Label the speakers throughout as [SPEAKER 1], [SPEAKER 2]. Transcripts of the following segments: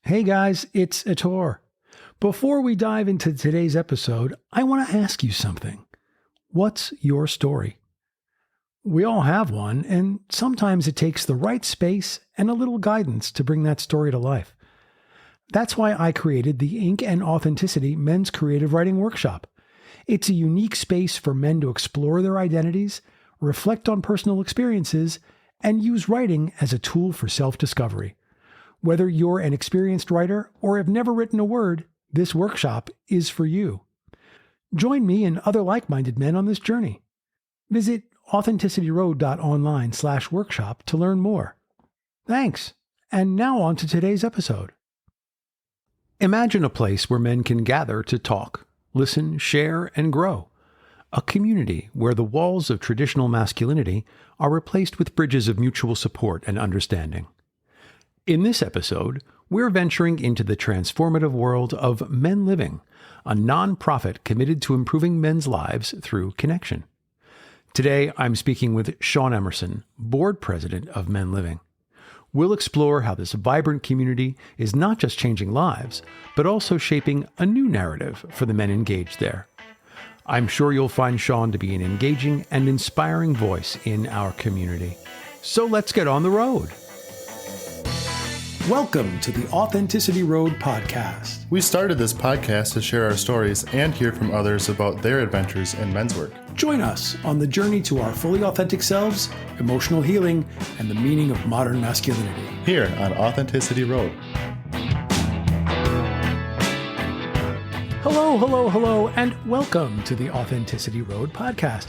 [SPEAKER 1] Hey guys, it's Ettore. Before we dive into today's episode, I want to ask you something. What's your story? We all have one, and sometimes it takes the right space and a little guidance to bring that story to life. That's why I created the Ink and Authenticity Men's Creative Writing Workshop. It's a unique space for men to explore their identities, reflect on personal experiences, and use writing as a tool for self-discovery. Whether you're an experienced writer or have never written a word, this workshop is for you. Join me and other like-minded men on this journey. Visit authenticityroad.online/workshop to learn more. Thanks. And now on to today's episode. Imagine a place where men can gather to talk, listen, share, and grow. A community where the walls of traditional masculinity are replaced with bridges of mutual support and understanding. In this episode, we're venturing into the transformative world of MenLiving, a nonprofit committed to improving men's lives through connection. Today, I'm speaking with Shaun Emerson, board president of MenLiving. We'll explore how this vibrant community is not just changing lives, but also shaping a new narrative for the men engaged there. I'm sure you'll find Shaun to be an engaging and inspiring voice in our community. So let's get on the road. Welcome to the Authenticity Road podcast.
[SPEAKER 2] We started this podcast to share our stories and hear from others about their adventures in men's work.
[SPEAKER 1] Join us on the journey to our fully authentic selves, emotional healing, and the meaning of modern masculinity.
[SPEAKER 2] Here on Authenticity Road.
[SPEAKER 1] Hello, and welcome to the Authenticity Road podcast.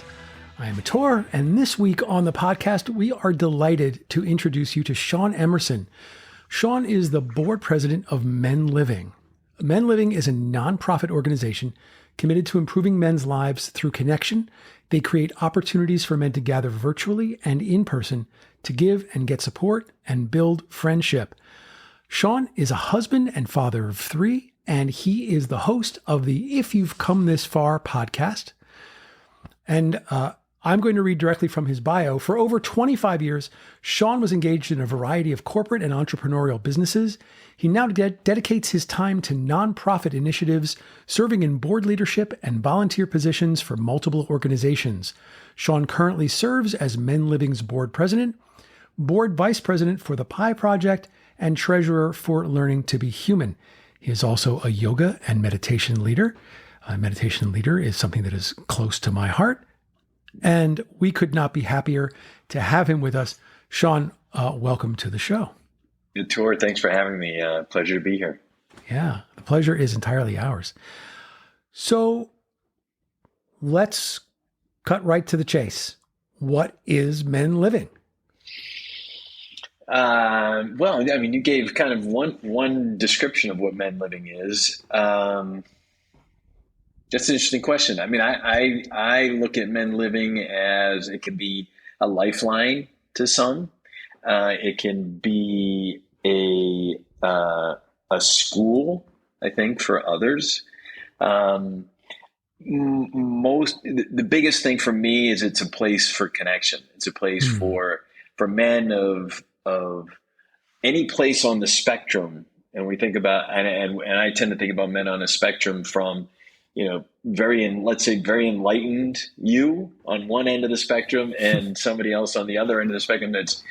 [SPEAKER 1] I am Ettore, and this week on the podcast, we are delighted to introduce you to Shaun Emerson. Shaun is the board president of MenLiving. MenLiving is a nonprofit organization committed to improving men's lives through connection. They create opportunities for men to gather virtually and in person to give and get support and build friendship. Shaun is a husband and father of 3, and he is the host of the If You've Come This Far podcast. And I'm going to read directly from his bio. For over 25 years, Shaun was engaged in a variety of corporate and entrepreneurial businesses. He now dedicates his time to nonprofit initiatives, serving in board leadership and volunteer positions for multiple organizations. Shaun currently serves as MenLiving's board president, board vice president for the Pi Project, and treasurer for Learning to Be Human. He is also a yoga and meditation leader. A meditation leader is something that is close to my heart. And we could not be happier to have him with us. Shaun, welcome to the show.
[SPEAKER 3] Good tour. Thanks for having me. Pleasure to be here.
[SPEAKER 1] Yeah, the pleasure is entirely ours. So let's cut right to the chase. What is MenLiving?
[SPEAKER 3] Well, I mean, you gave kind of one description of what MenLiving is. That's an interesting question. I mean, I look at MenLiving as it can be a lifeline to some. It can be a school, I think, for others. The biggest thing for me is it's a place for connection. It's a place for men of any place on the spectrum. And we think about, and I tend to think about men on a spectrum from, very enlightened you on one end of the spectrum and somebody else on the other end of the spectrum that's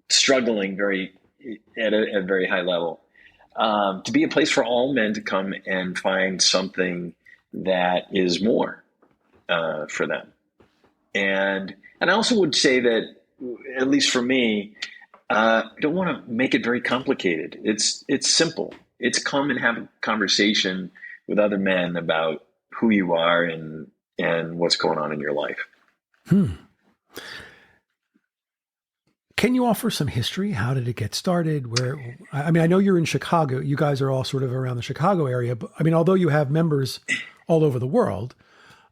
[SPEAKER 3] struggling at a very high level. To be a place for all men to come and find something that is more for them. And I also would say that, at least for me, I don't want to make it very complicated. It's simple. It's come and have a conversation with other men about who you are and what's going on in your life.
[SPEAKER 1] Can you offer some history? How did it get started? I know you're in Chicago. You guys are all sort of around the Chicago area. But I mean, although you have members all over the world,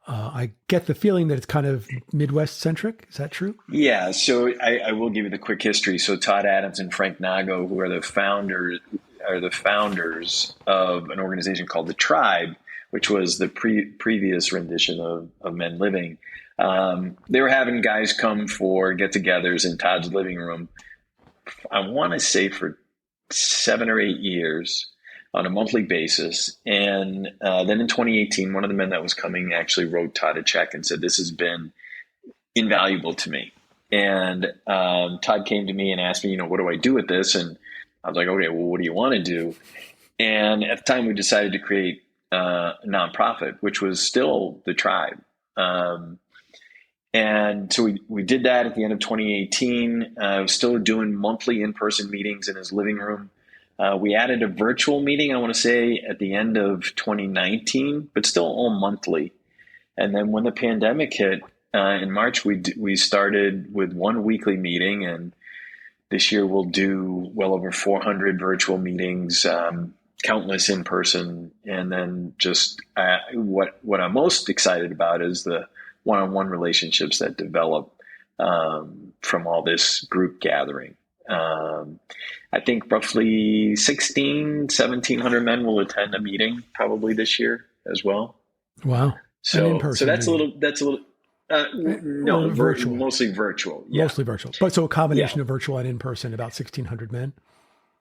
[SPEAKER 1] I get the feeling that it's kind of Midwest centric. Is that true?
[SPEAKER 3] Yeah. So I will give you the quick history. So Todd Adams and Frank Nago, who are the founders of an organization called The Tribe, which was the previous rendition of MenLiving. They were having guys come for get-togethers in Todd's living room, I want to say for 7 or 8 years. on a monthly basis. And then in 2018, one of the men that was coming actually wrote Todd a check and said, "This has been invaluable to me." And Todd came to me and asked me, what do I do with this? And I was like, okay, well, what do you want to do? And at the time, we decided to create a nonprofit, which was still the Tribe. And so we did that at the end of 2018. I was still doing monthly in-person meetings in his living room. We added a virtual meeting, I want to say, at the end of 2019, but still all monthly. And then when the pandemic hit in March, we started with one weekly meeting, and this year we'll do well over 400 virtual meetings, countless in person. And then just what I'm most excited about is the one-on-one relationships that develop from all this group gathering. I think roughly 1,700 men will attend a meeting probably this year as well.
[SPEAKER 1] Wow.
[SPEAKER 3] So that's a little, no,
[SPEAKER 1] virtual,
[SPEAKER 3] mostly virtual. Yeah.
[SPEAKER 1] Mostly virtual. But so a combination of virtual and in person, about 1,600 men.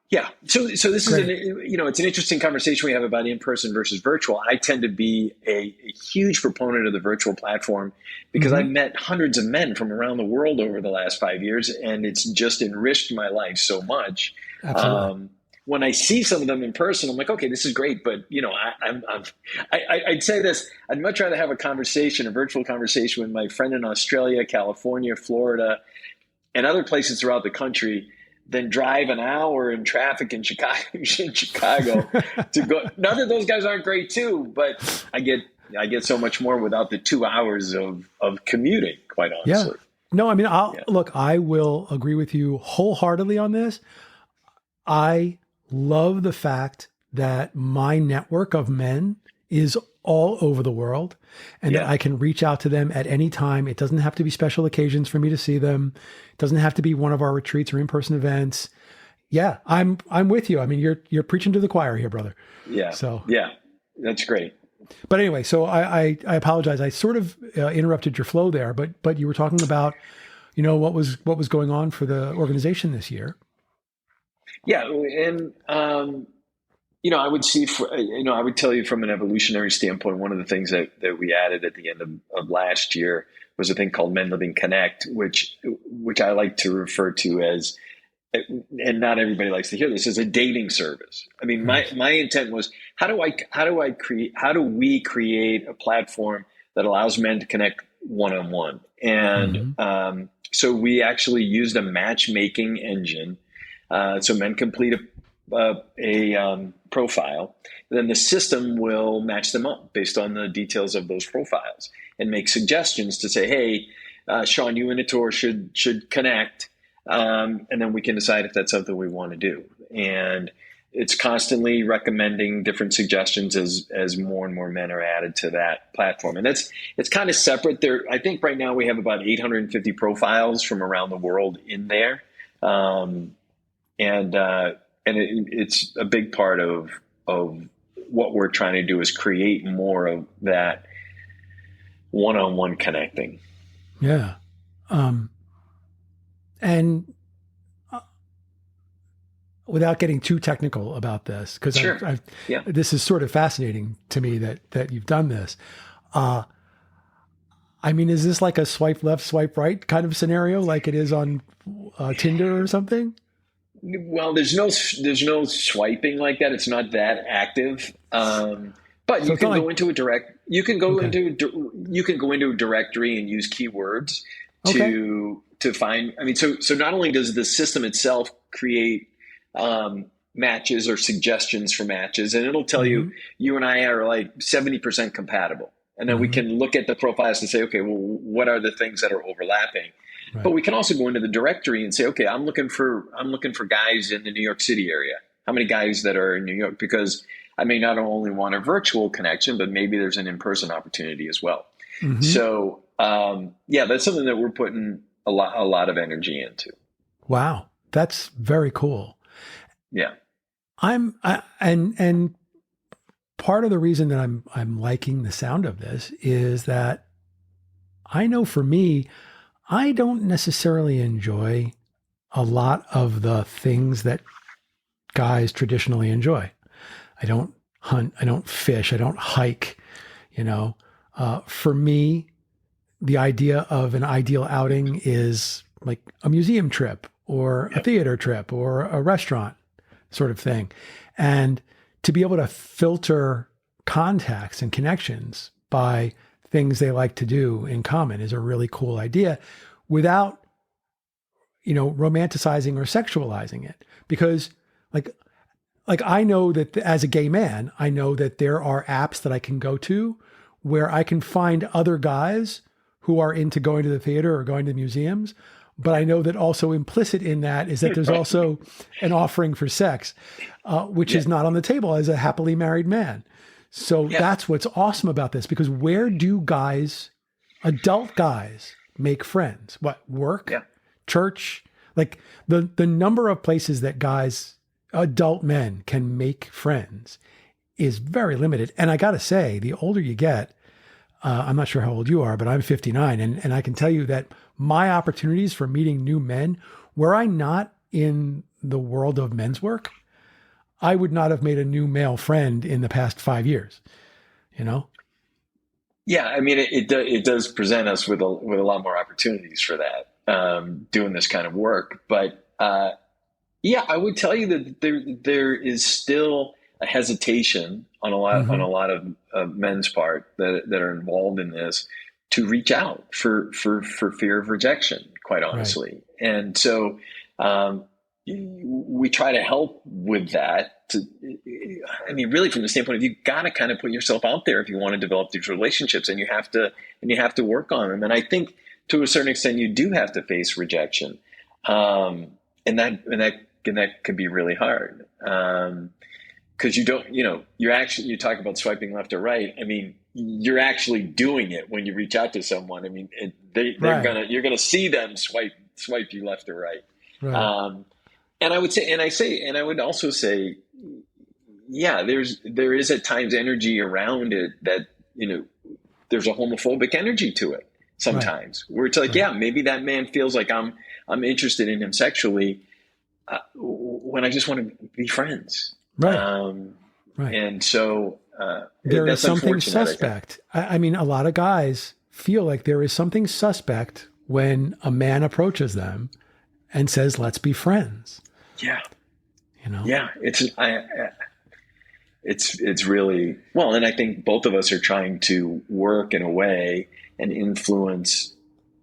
[SPEAKER 3] Yeah. So this is it's an interesting conversation we have about in-person versus virtual. I tend to be a huge proponent of the virtual platform because I've met hundreds of men from around the world over the last 5 years, and it's just enriched my life so much.
[SPEAKER 1] Absolutely.
[SPEAKER 3] When I see some of them in person, I'm like, okay, this is great. But, I'd say this, I'd much rather have a virtual conversation with my friend in Australia, California, Florida, and other places throughout the country than drive an hour in traffic in Chicago to go. Not that those guys aren't great too, but I get so much more without the 2 hours of commuting, quite honestly.
[SPEAKER 1] Yeah. No, I mean, look, I will agree with you wholeheartedly on this. I love the fact that my network of men is all over the world and that I can reach out to them at any time. It doesn't have to be special occasions for me to see them. It doesn't have to be one of our retreats or in-person events. Yeah, I'm with you. I mean, you're preaching to the choir here, brother.
[SPEAKER 3] Yeah.
[SPEAKER 1] So
[SPEAKER 3] yeah, that's great.
[SPEAKER 1] But anyway, so I apologize. I sort of interrupted your flow there, but you were talking about, what was going on for the organization this year.
[SPEAKER 3] Yeah. And, I would see, I would tell you from an evolutionary standpoint, one of the things that we added at the end of last year was a thing called MenLiving Connect, which I like to refer to as, and not everybody likes to hear this, as a dating service. I mean, my intent was, how do we create a platform that allows men to connect one-on-one? And so we actually used a matchmaking engine. So men complete a profile, and then the system will match them up based on the details of those profiles and make suggestions to say, hey, Shaun, you and Ator should connect, and then we can decide if that's something we want to do. And it's constantly recommending different suggestions as more and more men are added to that platform. And it's kind of separate there. I think right now we have about 850 profiles from around the world in there. And it's a big part of what we're trying to do is create more of that one-on-one connecting.
[SPEAKER 1] Yeah. And without getting too technical about this, because this is sort of fascinating to me that you've done this. I mean, is this like a swipe left, swipe right kind of scenario like it is on Tinder or something?
[SPEAKER 3] Well, there's no swiping like that. It's not that active. But you can go into a directory and use keywords to find. I mean, so not only does the system itself create matches or suggestions for matches, and it'll tell you and I are like 70% compatible, and then we can look at the profiles and say, okay, well, what are the things that are overlapping? Right. But we can also go into the directory and say, okay, I'm looking for guys in the New York City area. How many guys that are in New York? Because I may not only want a virtual connection, but maybe there's an in-person opportunity as well. So, that's something that we're putting a lot of energy into.
[SPEAKER 1] Wow. That's very cool.
[SPEAKER 3] Yeah.
[SPEAKER 1] And part of the reason that I'm liking the sound of this is that I know for me, I don't necessarily enjoy a lot of the things that guys traditionally enjoy. I don't hunt. I don't fish. I don't hike. You know, for me, the idea of an ideal outing is like a museum trip or a theater trip or a restaurant sort of thing. And to be able to filter contacts and connections by things they like to do in common is a really cool idea without, romanticizing or sexualizing it. Because like I know that as a gay man, I know that there are apps that I can go to where I can find other guys who are into going to the theater or going to museums. But I know that also implicit in that is that there's also an offering for sex, which is not on the table as a happily married man. So that's what's awesome about this, because where do guys, adult guys, make friends? What, work, church? Like the number of places that guys, adult men, can make friends is very limited. And I got to say, the older you get, I'm not sure how old you are, but I'm 59. And I can tell you that my opportunities for meeting new men, were I not in the world of men's work, I would not have made a new male friend in the past 5 years,
[SPEAKER 3] Yeah. I mean, it does present us with a lot more opportunities for that, doing this kind of work. But, I would tell you that there is still a hesitation on a lot of men's part that are involved in this to reach out for fear of rejection, quite honestly. Right. And so we try to help with that. Really, from the standpoint of, you got to kind of put yourself out there if you want to develop these relationships, and you have to work on them. And I think to a certain extent, you do have to face rejection, and that can be really hard. Because you don't, you talk about swiping left or right. I mean, you're actually doing it when you reach out to someone. I mean, you're gonna see them swipe you left or right. And I would also say, there is at times energy around it that, there's a homophobic energy to it sometimes, where it's like, maybe that man feels like I'm interested in him sexually, when I just want to be friends. Right. And so
[SPEAKER 1] there is something suspect. I mean, a lot of guys feel like there is something suspect when a man approaches them and says, "Let's be friends."
[SPEAKER 3] Yeah. Yeah. It's really, well, and I think both of us are trying to work in a way and influence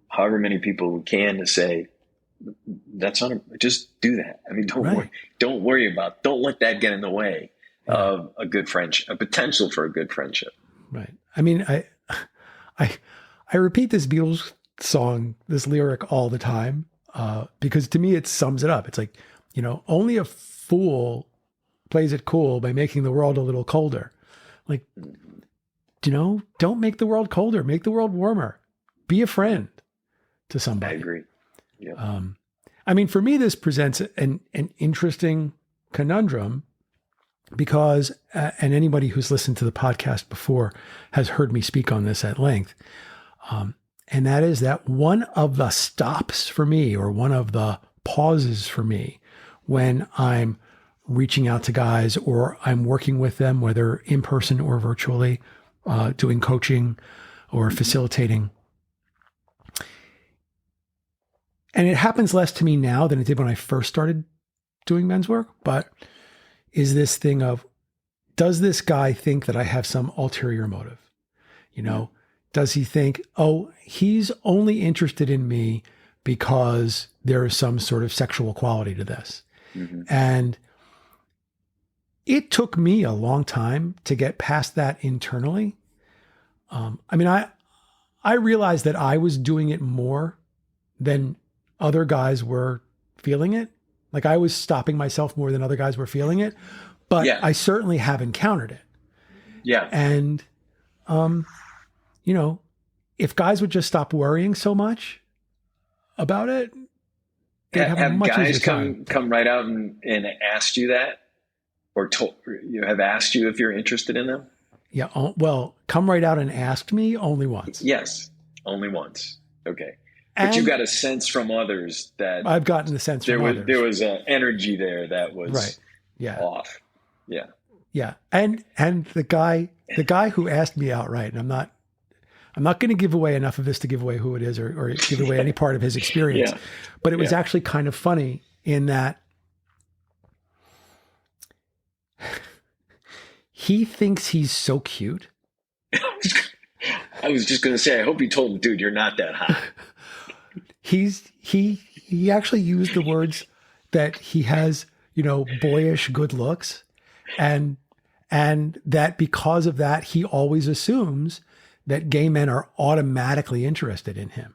[SPEAKER 3] however many people we can to say, just do that. I mean, don't worry about, don't let that get in the way of a good friendship, a potential for a good friendship.
[SPEAKER 1] Right. I mean, I repeat this Beatles song, this lyric all the time, because to me, it sums it up. It's like, only a fool plays it cool by making the world a little colder. Like, don't make the world colder, make the world warmer. Be a friend to somebody.
[SPEAKER 3] I agree. Yeah.
[SPEAKER 1] For me, this presents an interesting conundrum because, and anybody who's listened to the podcast before has heard me speak on this at length. And that is that one of the stops for me, or one of the pauses for me, when I'm reaching out to guys or I'm working with them, whether in person or virtually, doing coaching or facilitating. And it happens less to me now than it did when I first started doing men's work, but is this thing of, does this guy think that I have some ulterior motive? Does he think, oh, he's only interested in me because there is some sort of sexual quality to this? Mm-hmm. And it took me a long time to get past that internally. I realized that I was doing it more than other guys were feeling it. Like, I was stopping myself more than other guys were feeling it, but I certainly have encountered it.
[SPEAKER 3] Yeah.
[SPEAKER 1] And, if guys would just stop worrying so much about it, they'd have a much
[SPEAKER 3] guys
[SPEAKER 1] easier time.
[SPEAKER 3] come right out and asked you that, or have asked you if you're interested in them?
[SPEAKER 1] Yeah. Well, come right out and asked me only once.
[SPEAKER 3] Yes. Only once. Okay. But you got a sense from others that
[SPEAKER 1] I've gotten the sense from others.
[SPEAKER 3] There was an energy there that was
[SPEAKER 1] right. Yeah.
[SPEAKER 3] off. Yeah.
[SPEAKER 1] Yeah. And the guy who asked me outright, and I'm not going to give away enough of this to give away who it is or give away any part of his experience,
[SPEAKER 3] Yeah.
[SPEAKER 1] but it was actually kind of funny in that he thinks he's so cute.
[SPEAKER 3] I was just going to say, I hope you told him, dude, you're not that hot.
[SPEAKER 1] He actually used the words that he has, boyish good looks, and that because of that, he always assumes that gay men are automatically interested in him.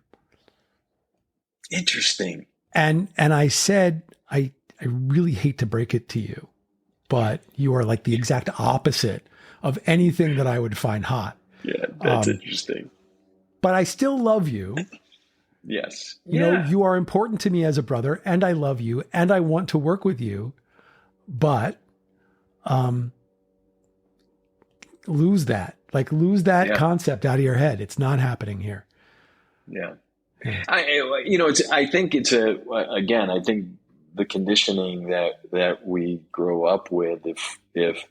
[SPEAKER 3] Interesting.
[SPEAKER 1] And I said, I really hate to break it to you, but you are like the exact opposite of anything that I would find hot.
[SPEAKER 3] Yeah, that's interesting.
[SPEAKER 1] But I still love you.
[SPEAKER 3] Yes.
[SPEAKER 1] You know, you are important to me as a brother, and I love you, and I want to work with you. But lose that concept out of your head. It's not happening here.
[SPEAKER 3] Yeah. I think I think the conditioning that we grow up with, if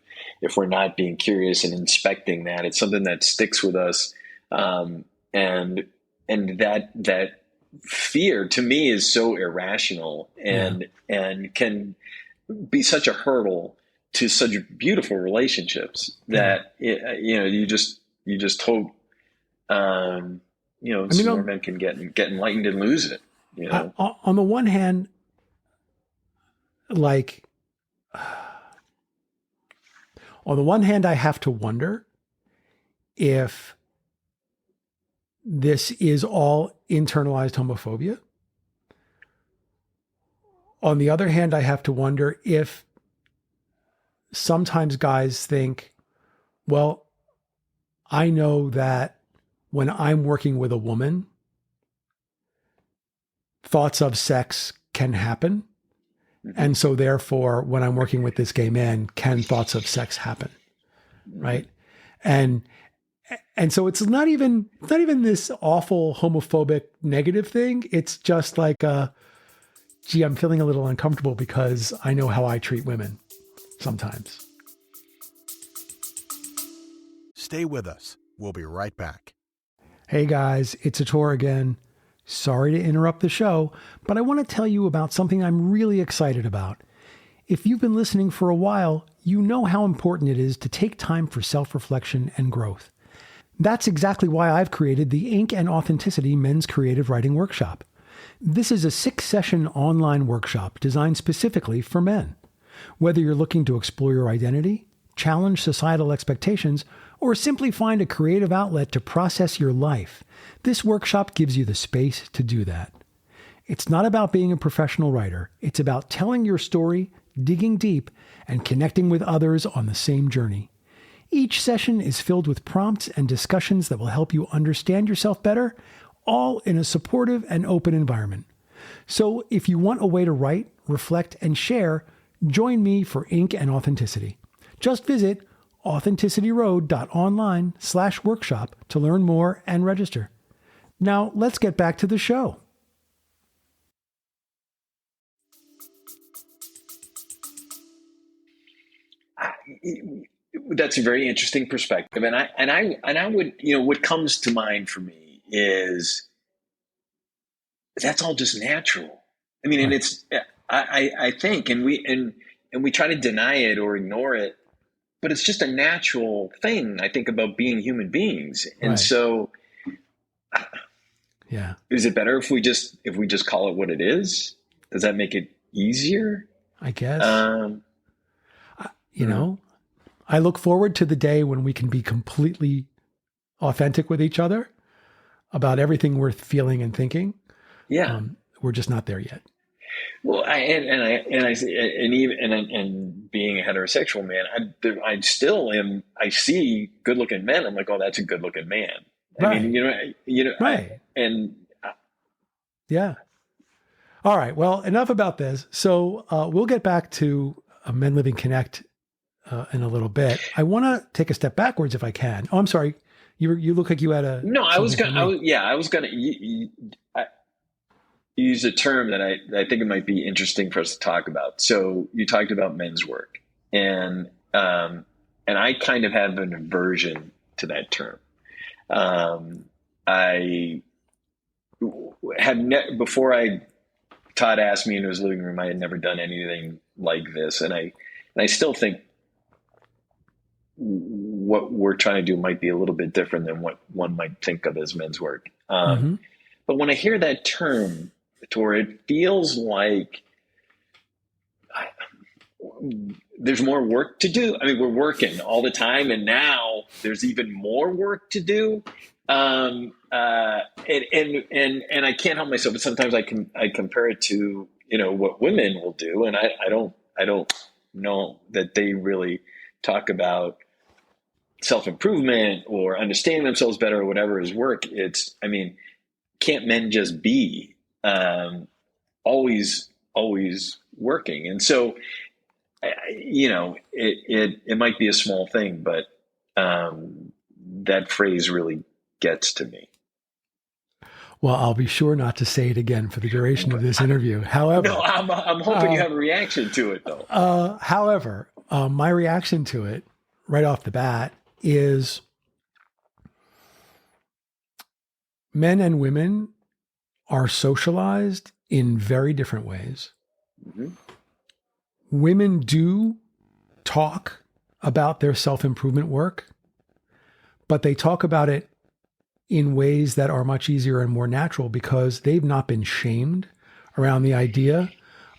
[SPEAKER 3] we're not being curious and inspecting that, it's something that sticks with us. And that fear to me is so irrational and can be such a hurdle to such beautiful relationships that you just hope more men can get enlightened and lose it.
[SPEAKER 1] On the one hand, I have to wonder if this is all internalized homophobia. On the other hand, I have to wonder if sometimes guys think, well, I know that when I'm working with a woman, thoughts of sex can happen. Mm-hmm. And so therefore, when I'm working with this gay man, can thoughts of sex happen? Right. And so it's not even this awful homophobic negative thing. It's just like, gee, I'm feeling a little uncomfortable because I know how I treat women sometimes.
[SPEAKER 4] Stay with us. We'll be right back.
[SPEAKER 1] Hey guys, it's Ator again. Sorry to interrupt the show, but I want to tell you about something I'm really excited about. If you've been listening for a while, you know how important it is to take time for self-reflection and growth. That's exactly why I've created the Ink and Authenticity Men's Creative Writing Workshop. This is a 6-session online workshop designed specifically for men. Whether you're looking to explore your identity, challenge societal expectations, or simply find a creative outlet to process your life, this workshop gives you the space to do that. It's not about being a professional writer. It's about telling your story, digging deep, and connecting with others on the same journey. Each session is filled with prompts and discussions that will help you understand yourself better, all in a supportive and open environment. So if you want a way to write, reflect, and share, join me for Ink and Authenticity. Just visit authenticityroad.online/workshop to learn more and register. Now let's get back to the show.
[SPEAKER 3] That's a very interesting perspective, and I would, what comes to mind for me is that's all just natural. I mean, and it's I think, and we try to deny it or ignore it, but it's just a natural thing. I think about being human beings, and so is it better if we just call it what it is? Does that make it easier?
[SPEAKER 1] I guess. I look forward to the day when we can be completely authentic with each other about everything we're feeling and thinking.
[SPEAKER 3] Yeah.
[SPEAKER 1] We're just not there yet.
[SPEAKER 3] Well, and being a heterosexual man, I still am. I see good-looking men. I'm like, oh, that's a good-looking man. I mean,
[SPEAKER 1] right.
[SPEAKER 3] Yeah.
[SPEAKER 1] All right. Well, enough about this. So we'll get back to Men Living Connect in a little bit. I want to take a step backwards if I can. Oh, I'm sorry. You look like you had a.
[SPEAKER 3] No, I was going to use a term that I think it might be interesting for us to talk about. So you talked about men's work, and I kind of have an aversion to that term. I had before Todd asked me in his living room, I had never done anything like this. And I still think what we're trying to do might be a little bit different than what one might think of as men's work. But when I hear that term, Tor, it feels like there's more work to do. I mean, we're working all the time, and now there's even more work to do. And I can't help myself, but sometimes I compare it to, what women will do. And I don't know that they really talk about self-improvement or understanding themselves better or whatever is work. Can't men just be, always working? And so, it might be a small thing, but, that phrase really gets to me.
[SPEAKER 1] Well, I'll be sure not to say it again for the duration of this interview. However,
[SPEAKER 3] no, I'm hoping you have a reaction to it, though.
[SPEAKER 1] However, my reaction to it right off the bat is men and women are socialized in very different ways. Mm-hmm. Women do talk about their self-improvement work, but they talk about it in ways that are much easier and more natural because they've not been shamed around the idea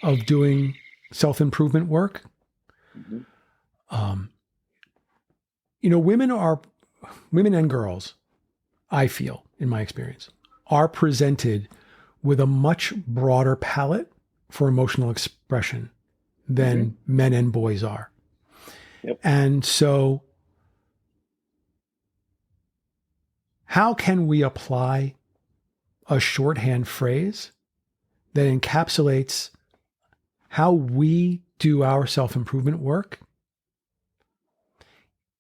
[SPEAKER 1] of doing self-improvement work. Mm-hmm. Women and girls, I feel, in my experience, are presented with a much broader palette for emotional expression than men and boys are. Yep. And so how can we apply a shorthand phrase that encapsulates how we do our self-improvement work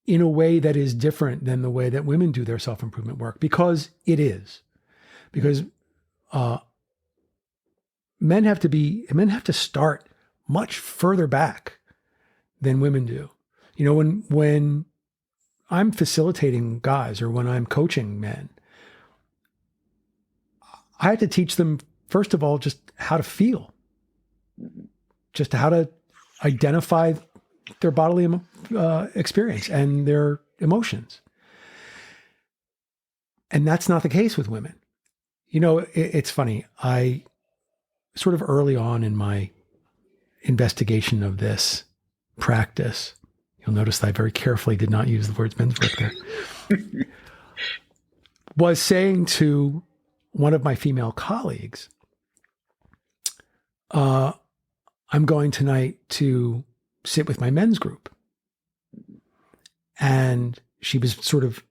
[SPEAKER 1] in a way that is different than the way that women do their self-improvement work? Because it is. Because men have to start much further back than women do. When I'm facilitating guys or when I'm coaching men, I have to teach them, first of all, just how to feel, just how to identify their bodily experience and their emotions. And that's not the case with women. It's funny. I sort of early on in my investigation of this practice, you'll notice that I very carefully did not use the words men's work there, was saying to one of my female colleagues, I'm going tonight to sit with my men's group. And she was sort of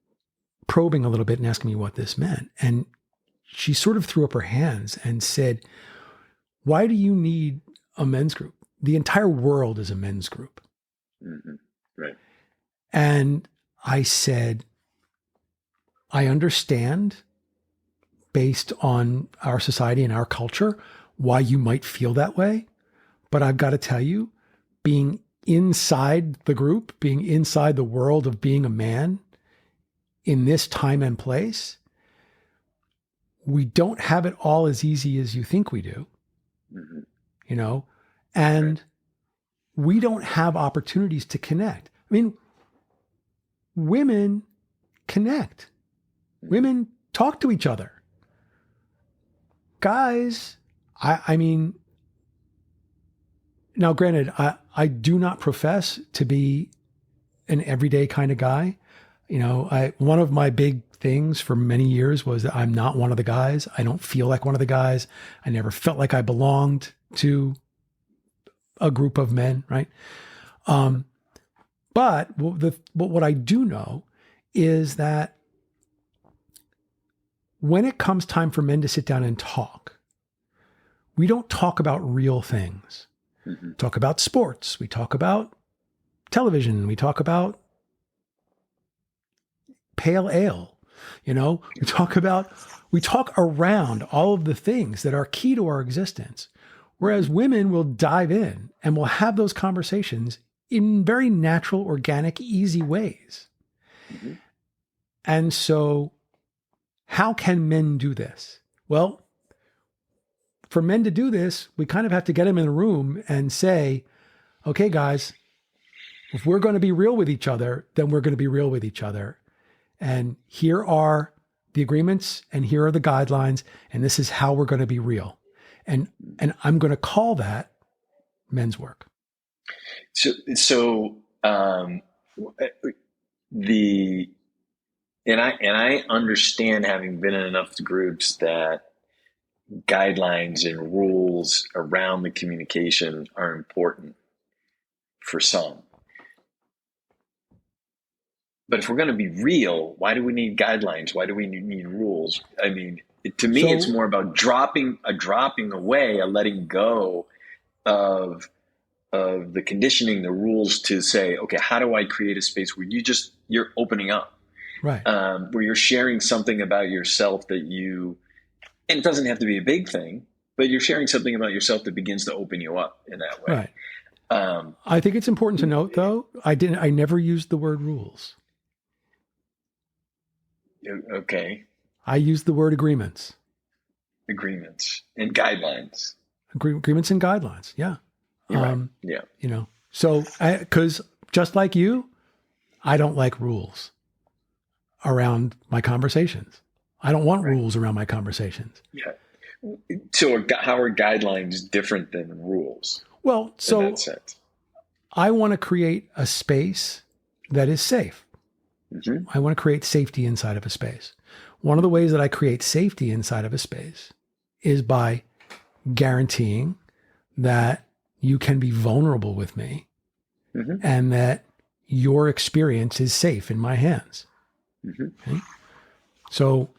[SPEAKER 1] probing a little bit and asking me what this meant. And she sort of threw up her hands and said, why do you need a men's group? The entire world is a men's group. Mm-hmm. Right. And I said, I understand, based on our society and our culture, why you might feel that way. But I've got to tell you, being inside the group, being inside the world of being a man in this time and place, we don't have it all as easy as you think we do, and we don't have opportunities to connect. I mean, women connect. Women talk to each other. Guys, I mean, now granted, I do not profess to be an everyday kind of guy. One of my big things for many years was that I'm not one of the guys. I don't feel like one of the guys. I never felt like I belonged to a group of men, right? But what I do know is that when it comes time for men to sit down and talk, we don't talk about real things. Mm-hmm. We talk about sports. We talk about television. We talk about pale ale. We talk around all of the things that are key to our existence. Whereas women will dive in and will have those conversations in very natural, organic, easy ways.
[SPEAKER 3] Mm-hmm.
[SPEAKER 1] And so how can men do this? Well, for men to do this, we kind of have to get them in a room and say, okay, guys, if we're going to be real with each other, then we're going to be real with each other. And here are the agreements, and here are the guidelines, and this is how we're going to be real. And I'm going to call that men's work.
[SPEAKER 3] I understand, having been in enough groups, that guidelines and rules around the communication are important for some. But if we're going to be real, why do we need guidelines? Why do we need rules? I mean, to me, it's more about dropping away, a letting go of the conditioning, the rules, to say, okay, how do I create a space where you're opening up,
[SPEAKER 1] right?
[SPEAKER 3] Where you're sharing something about yourself and it doesn't have to be a big thing, but you're sharing something about yourself that begins to open you up in that way.
[SPEAKER 1] Right. I think it's important to note, though, I never used the word rules.
[SPEAKER 3] Okay.
[SPEAKER 1] I used the word agreements.
[SPEAKER 3] Agreements and guidelines.
[SPEAKER 1] Agreements and guidelines. Yeah.
[SPEAKER 3] Right. Yeah.
[SPEAKER 1] So because just like you, I don't like rules around my conversations. I don't want rules around my conversations.
[SPEAKER 3] Yeah. So how are guidelines different than rules?
[SPEAKER 1] Well, so
[SPEAKER 3] in that sense?
[SPEAKER 1] I want to create a space that is safe.
[SPEAKER 3] Mm-hmm.
[SPEAKER 1] I want to create safety inside of a space. One of the ways that I create safety inside of a space is by guaranteeing that you can be vulnerable with me, mm-hmm. and that your experience is safe in my hands. Mm-hmm. Okay? So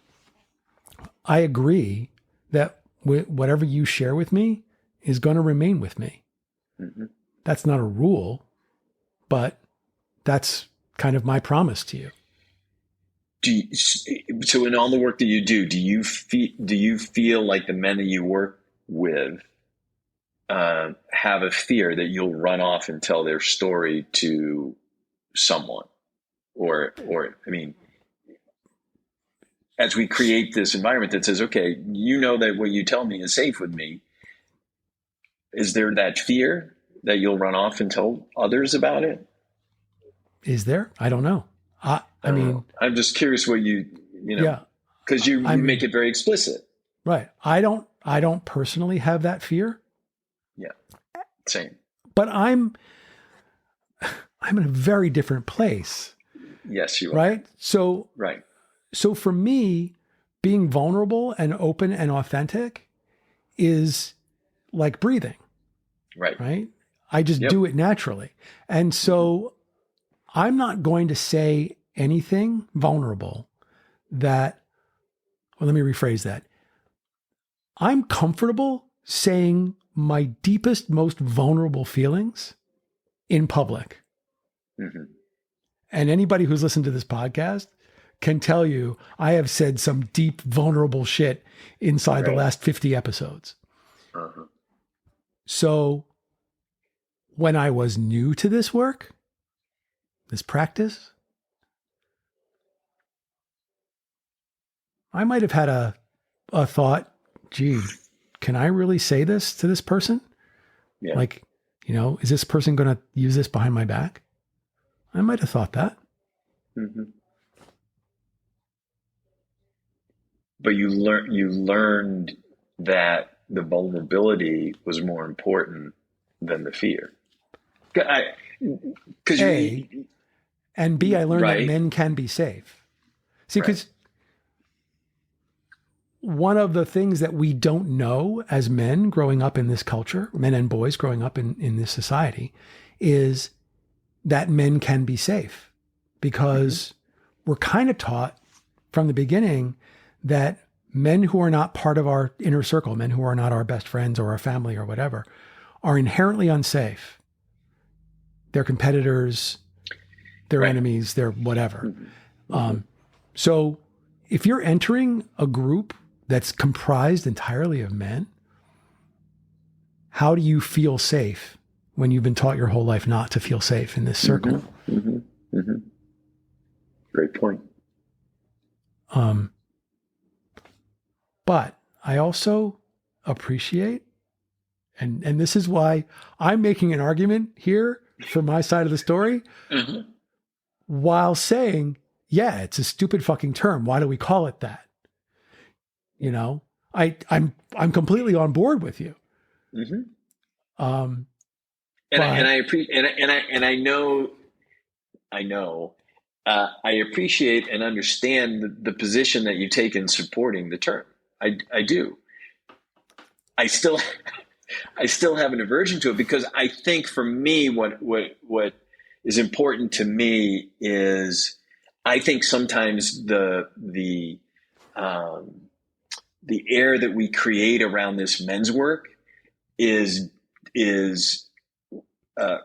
[SPEAKER 1] I agree that whatever you share with me is going to remain with me. Mm-hmm. That's not a rule, but that's kind of my promise to you.
[SPEAKER 3] So in all the work that you do you feel like the men that you work with have a fear that you'll run off and tell their story to someone, or I mean, as we create this environment that says, okay, that what you tell me is safe with me, is there that fear that you'll run off and tell others about it?
[SPEAKER 1] Is there? I don't know. I mean,
[SPEAKER 3] I'm just curious what because you make it very explicit.
[SPEAKER 1] Right. I don't personally have that fear.
[SPEAKER 3] Yeah. Same.
[SPEAKER 1] But I'm in a very different place.
[SPEAKER 3] Yes, you are.
[SPEAKER 1] Right. So,
[SPEAKER 3] right.
[SPEAKER 1] So for me, being vulnerable and open and authentic is like breathing.
[SPEAKER 3] Right.
[SPEAKER 1] Right. I just do it naturally. And so I'm not going to say anything vulnerable let me rephrase that. I'm comfortable saying my deepest, most vulnerable feelings in public. Mm-hmm. And anybody who's listened to this podcast can tell you I have said some deep, vulnerable shit inside the last 50 episodes. Uh-huh. So when I was new to this work, this practice, I might have had a thought, gee, can I really say this to this person? Yeah. Like, is this person going to use this behind my back? I might have thought that.
[SPEAKER 3] Mm-hmm. But you learned that the vulnerability was more important than the fear.
[SPEAKER 1] And B, I learned that men can be safe. See, because one of the things that we don't know as men growing up in this culture, men and boys growing up in this society, is that men can be safe, because we're kind of taught from the beginning that men who are not part of our inner circle, men who are not our best friends or our family or whatever, are inherently unsafe. They're competitors, they're enemies, they're whatever. Mm-hmm. So if you're entering a group that's comprised entirely of men, how do you feel safe when you've been taught your whole life not to feel safe in this circle.
[SPEAKER 3] Great point.
[SPEAKER 1] But I also appreciate, and this is why I'm making an argument here for my side of the story, while saying, yeah, it's a stupid fucking term. Why do we call it that? You know, I'm completely on board with you.
[SPEAKER 3] I appreciate and understand the position that you take in supporting the term. I do. I still have an aversion to it, because I think for me, what is important to me is, I think sometimes the air that we create around this men's work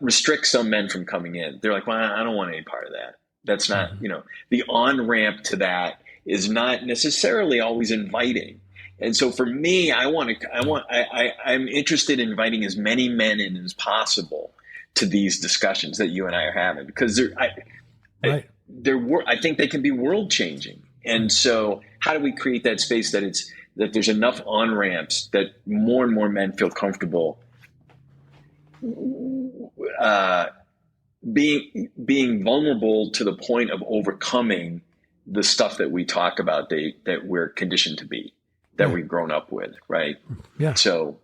[SPEAKER 3] restricts some men from coming in. They're like, well, I don't want any part of that. That's not, the on-ramp to that is not necessarily always inviting. And so for me, I'm interested in inviting as many men in as possible to these discussions that you and I are having, because I think they can be world changing. And so how do we create that space that there's enough on-ramps that more and more men feel comfortable being vulnerable to the point of overcoming the stuff that we talk about, that we're conditioned to be, that we've grown up with, right?
[SPEAKER 1] Yeah.
[SPEAKER 3] So,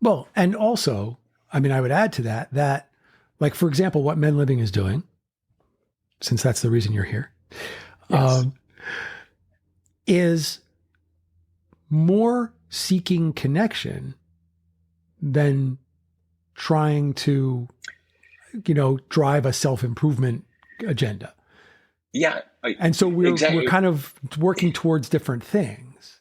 [SPEAKER 1] well, and also, I mean, I would add to that, like, for example, what MenLiving is doing, since that's the reason you're here,
[SPEAKER 3] yes.
[SPEAKER 1] Is more seeking connection than trying to, drive a self-improvement agenda.
[SPEAKER 3] Yeah.
[SPEAKER 1] And so we're
[SPEAKER 3] exactly.
[SPEAKER 1] we're kind of working towards different things.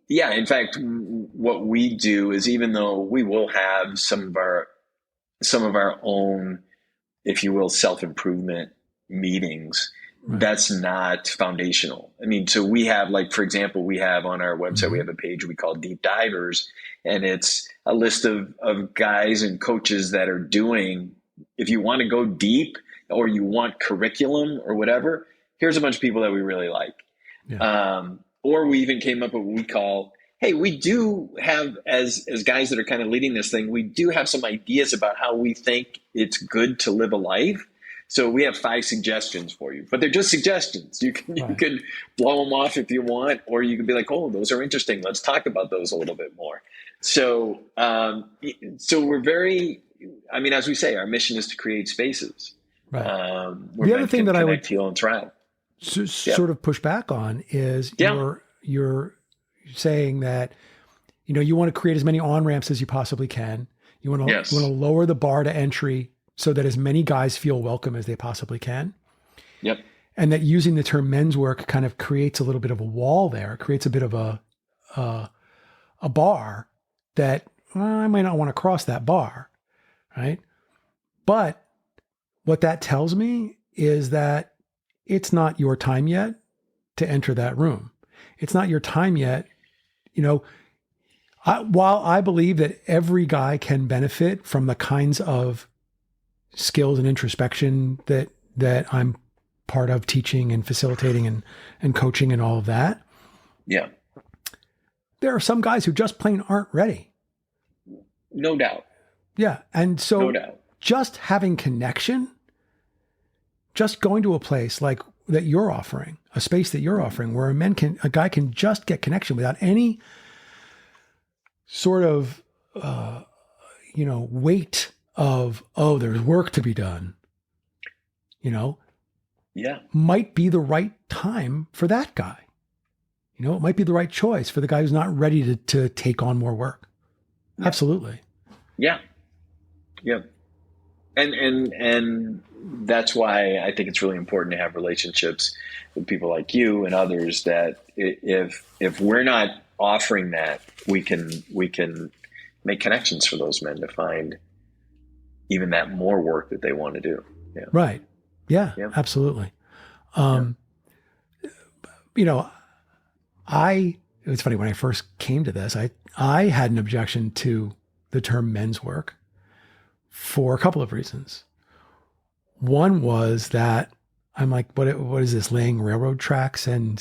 [SPEAKER 3] Yeah. In fact, what we do is, even though we will have some of our own, if you will, self-improvement meetings, right, that's not foundational. I mean, so we have, like, for example, we have on our website, we have a page we call Deep Divers, and it's a list of guys and coaches that are doing, if you want to go deep or you want curriculum or whatever, here's a bunch of people that we really like. Yeah. Or we even came up with what we call, hey, we do have, as guys that are kind of leading this thing, we do have some ideas about how we think it's good to live a life. So we have 5 suggestions for you, but they're just suggestions. You can blow them off if you want, or you can be like, oh, those are interesting. Let's talk about those a little bit more. So, we're very, I mean, as we say, our mission is to create spaces.
[SPEAKER 1] Right.
[SPEAKER 3] The other thing that I would feel and thrive.
[SPEAKER 1] Sort of push back on is you're saying that, you want to create as many on-ramps as you possibly can. You want to lower the bar to entry so that as many guys feel welcome as they possibly can.
[SPEAKER 3] Yep.
[SPEAKER 1] And that using the term men's work kind of creates a little bit of a wall there. It creates a bit of a bar that, I might not want to cross that bar, right? But what that tells me is that it's not your time yet to enter that room. It's not your time yet. While I believe that every guy can benefit from the kinds of skills and introspection that I'm part of teaching and facilitating and coaching and all of that.
[SPEAKER 3] Yeah.
[SPEAKER 1] There are some guys who just plain aren't ready.
[SPEAKER 3] No doubt.
[SPEAKER 1] Yeah. And so
[SPEAKER 3] no doubt.
[SPEAKER 1] Just having connection, just going to a place like that you're offering, a space that you're offering where a guy can just get connection without any sort of, weight of, there's work to be done, might be the right time for that guy. It might be the right choice for the guy who's not ready to take on more work. Yeah. Absolutely.
[SPEAKER 3] Yeah. Yeah. And that's why I think it's really important to have relationships with people like you and others, that if we're not offering that, we can make connections for those men to find even that more work that they want to do. Yeah.
[SPEAKER 1] Right. Yeah, absolutely. It was funny when I first came to this, I had an objection to the term men's work, for a couple of reasons. One was that I'm like, what is this, laying railroad tracks and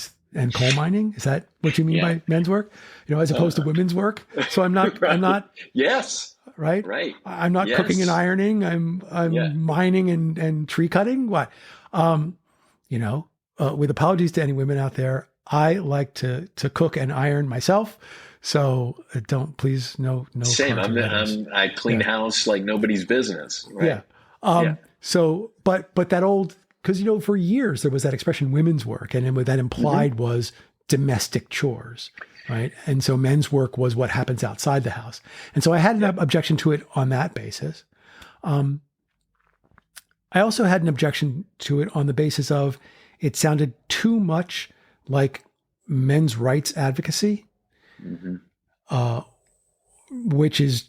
[SPEAKER 1] coal mining? Is that what you mean by men's work? As opposed to women's work. So I'm not,
[SPEAKER 3] Yes.
[SPEAKER 1] Right.
[SPEAKER 3] Right.
[SPEAKER 1] I'm not cooking and ironing. I'm mining and tree cutting. What? With apologies to any women out there, I like to cook and iron myself. So please, no.
[SPEAKER 3] Same. I clean house like nobody's business. Right?
[SPEAKER 1] Yeah. So, but that old, because, for years there was that expression women's work, and then what that implied was domestic chores, right? And so men's work was what happens outside the house. And so I had an objection to it on that basis. I also had an objection to it on the basis of it sounded too much like men's rights advocacy, which is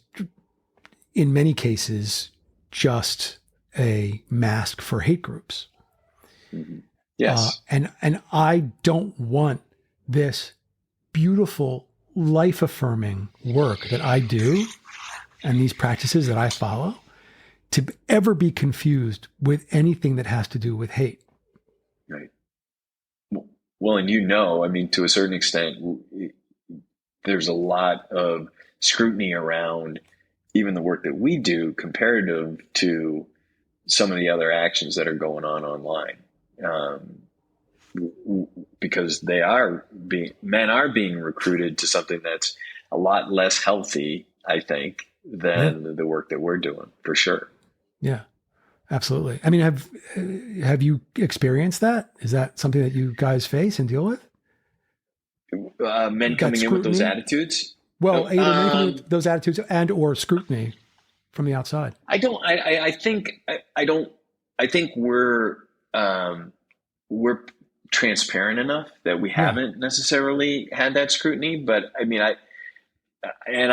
[SPEAKER 1] in many cases just a mask for hate groups.
[SPEAKER 3] Yes.
[SPEAKER 1] And I don't want this beautiful, life-affirming work that I do and these practices that I follow to ever be confused with anything that has to do with hate.
[SPEAKER 3] Right. Well, and to a certain extent, there's a lot of scrutiny around even the work that we do comparative to some of the other actions that are going on online. Because men are being recruited to something that's a lot less healthy, I think, than the work that we're doing, for sure.
[SPEAKER 1] Yeah, absolutely. I mean, have you experienced that? Is that something that you guys face and deal with?
[SPEAKER 3] Men coming in with those attitudes?
[SPEAKER 1] Well, either men coming in with those attitudes and or scrutiny from the outside.
[SPEAKER 3] I think we're transparent enough that we haven't necessarily had that scrutiny, but I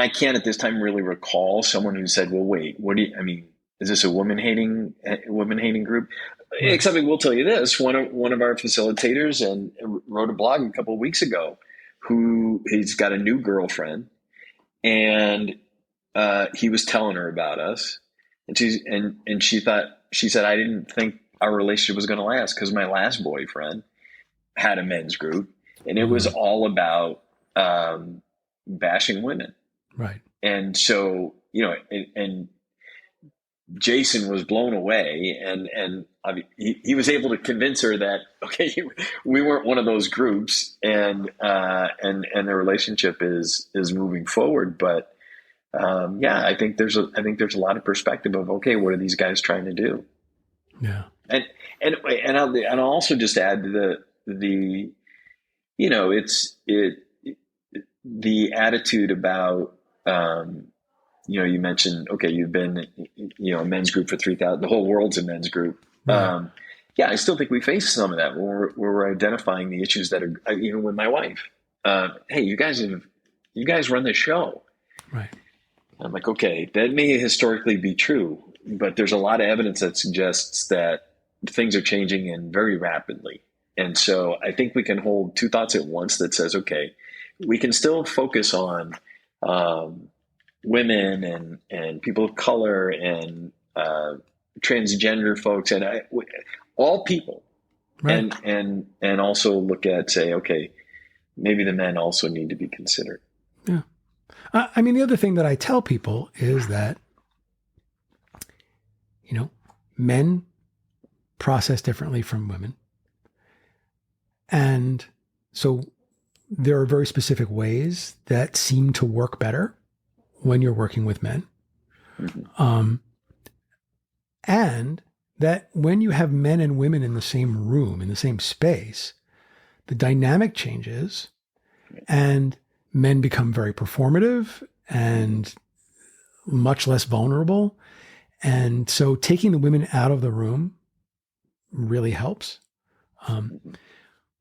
[SPEAKER 3] can't at this time really recall someone who said, well, wait, is this a woman hating group? Right. Except I will tell you this, one of our facilitators and wrote a blog a couple of weeks ago he's got a new girlfriend, and he was telling her about us, and she said, I didn't think our relationship was going to last because my last boyfriend had a men's group, and it was all about bashing women.
[SPEAKER 1] Right. And
[SPEAKER 3] so, and Jason was blown away, and he was able to convince her that, okay, we weren't one of those groups, and the relationship is moving forward. But I think there's a lot of perspective of, okay, what are these guys trying to do?
[SPEAKER 1] Yeah.
[SPEAKER 3] And I'll also just add to the attitude about, you mentioned, okay, you've been, a men's group for 3,000, the whole world's a men's group. Right. I still think we face some of that when we're identifying the issues that are, even with my wife. Hey, you guys run the show.
[SPEAKER 1] Right.
[SPEAKER 3] I'm like, okay, that may historically be true, but there's a lot of evidence that suggests that things are changing and very rapidly. And so I think we can hold two thoughts at once that says, okay, we can still focus on women and people of color and transgender folks and all people, right. and also look at, say, okay, maybe the men also need to be considered.
[SPEAKER 1] Yeah. The other thing that I tell people is that, men process differently from women. And so there are very specific ways that seem to work better when you're working with men. Mm-hmm. And that when you have men and women in the same room, in the same space, the dynamic changes and men become very performative and much less vulnerable. And so taking the women out of the room really helps.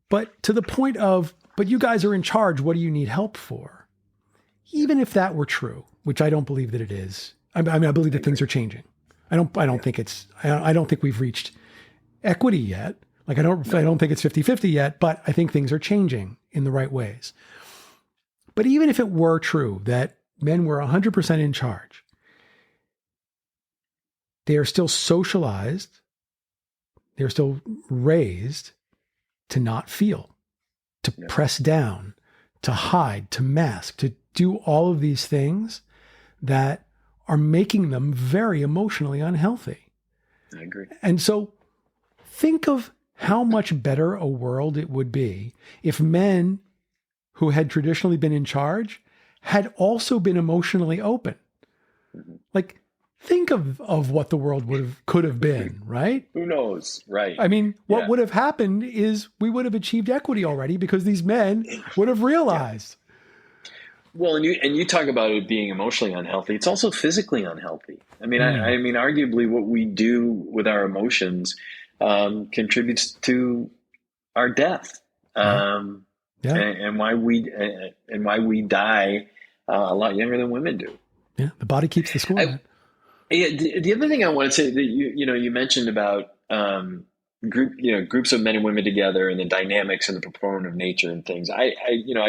[SPEAKER 1] But to the point of, but you guys are in charge, what do you need help for? Even if that were true, which I don't believe that it is. I believe that things are changing. I don't think we've reached equity yet. Like, I don't think it's 50-50 yet, but I think things are changing in the right ways. But even if it were true that men were 100% in charge, they are still socialized. They're still raised to not feel, to press down, to hide, to mask, to do all of these things that are making them very emotionally unhealthy.
[SPEAKER 3] I agree.
[SPEAKER 1] And so think of how much better a world it would be if men who had traditionally been in charge had also been emotionally open. Like, think of what the world could have been, right?
[SPEAKER 3] Who knows? Right.
[SPEAKER 1] I mean, what would have happened is we would have achieved equity already because these men would have realized.
[SPEAKER 3] Well, and you talk about it being emotionally unhealthy. It's also physically unhealthy. I mean, I mean, arguably, what we do with our emotions contributes to our death, and why we die a lot younger than women do.
[SPEAKER 1] Yeah, the body keeps the score.
[SPEAKER 3] The other thing I want to say that you mentioned about groups of men and women together and the dynamics and the performative nature and things. I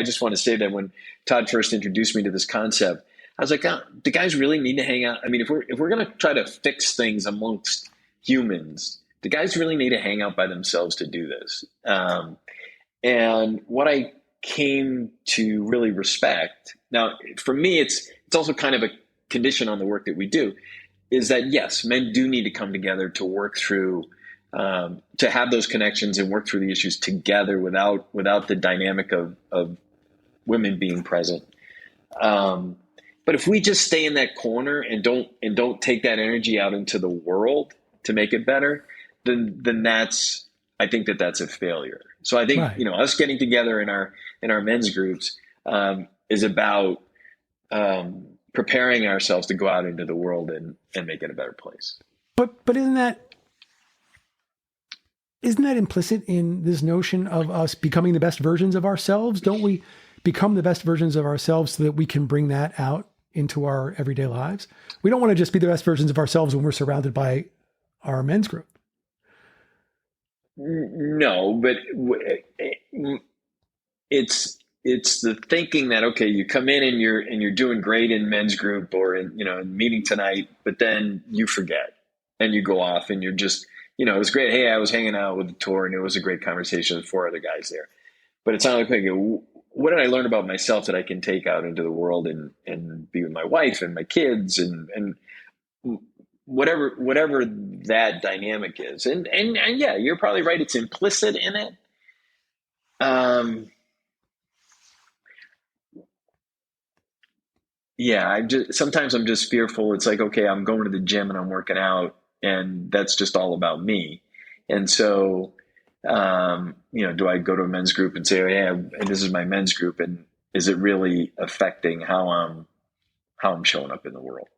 [SPEAKER 3] just want to say that when Todd first introduced me to this concept, I was like, do guys really need to hang out? I mean, if we're going to try to fix things amongst humans, do guys really need to hang out by themselves to do this? And what I came to really respect, now for me, it's also kind of a condition on the work that we do, is that yes, men do need to come together to work through, to have those connections and work through the issues together without the dynamic of women being present. But if we just stay in that corner and don't take that energy out into the world to make it better, then I think that's a failure. So I think us getting together in our men's groups is about preparing ourselves to go out into the world and make it a better place.
[SPEAKER 1] But isn't that implicit in this notion of us becoming the best versions of ourselves? Don't we become the best versions of ourselves so that we can bring that out into our everyday lives? We don't want to just be the best versions of ourselves when we're surrounded by our men's group.
[SPEAKER 3] No, but it's the thinking that, okay, you come in and you're doing great in men's group or in meeting tonight, but then you forget and you go off and you're just, it was great. Hey, I was hanging out with the tour and it was a great conversation with 4 other guys there. But it's not like, okay, what did I learn about myself that I can take out into the world and be with my wife and my kids and whatever that dynamic is. And yeah, you're probably right. It's implicit in it. Yeah, sometimes I'm just fearful. It's like, okay, I'm going to the gym and I'm working out and that's just all about me. And so, do I go to a men's group and say, oh, yeah, and this is my men's group, and is it really affecting how I'm showing up in the world?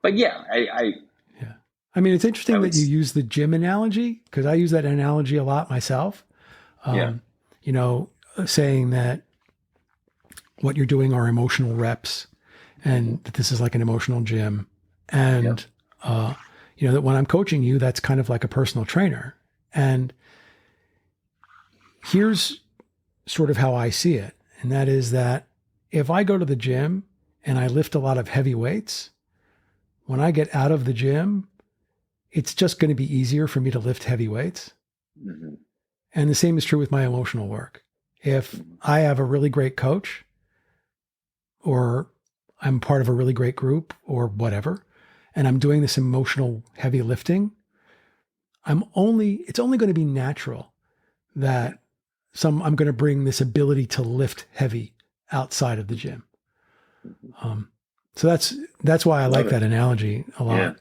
[SPEAKER 3] But yeah,
[SPEAKER 1] I mean, it's interesting that you use the gym analogy, because I use that analogy a lot myself. Saying that what you're doing are emotional reps and that this is like an emotional gym. And, that when I'm coaching you, that's kind of like a personal trainer. And here's sort of how I see it. And that is that if I go to the gym and I lift a lot of heavy weights, when I get out of the gym, it's just going to be easier for me to lift heavy weights. Mm-hmm. And the same is true with my emotional work. If I have a really great coach or I'm part of a really great group or whatever, and I'm doing this emotional heavy lifting, it's only going to be natural that I'm going to bring this ability to lift heavy outside of the gym. So that's why I like that analogy a lot.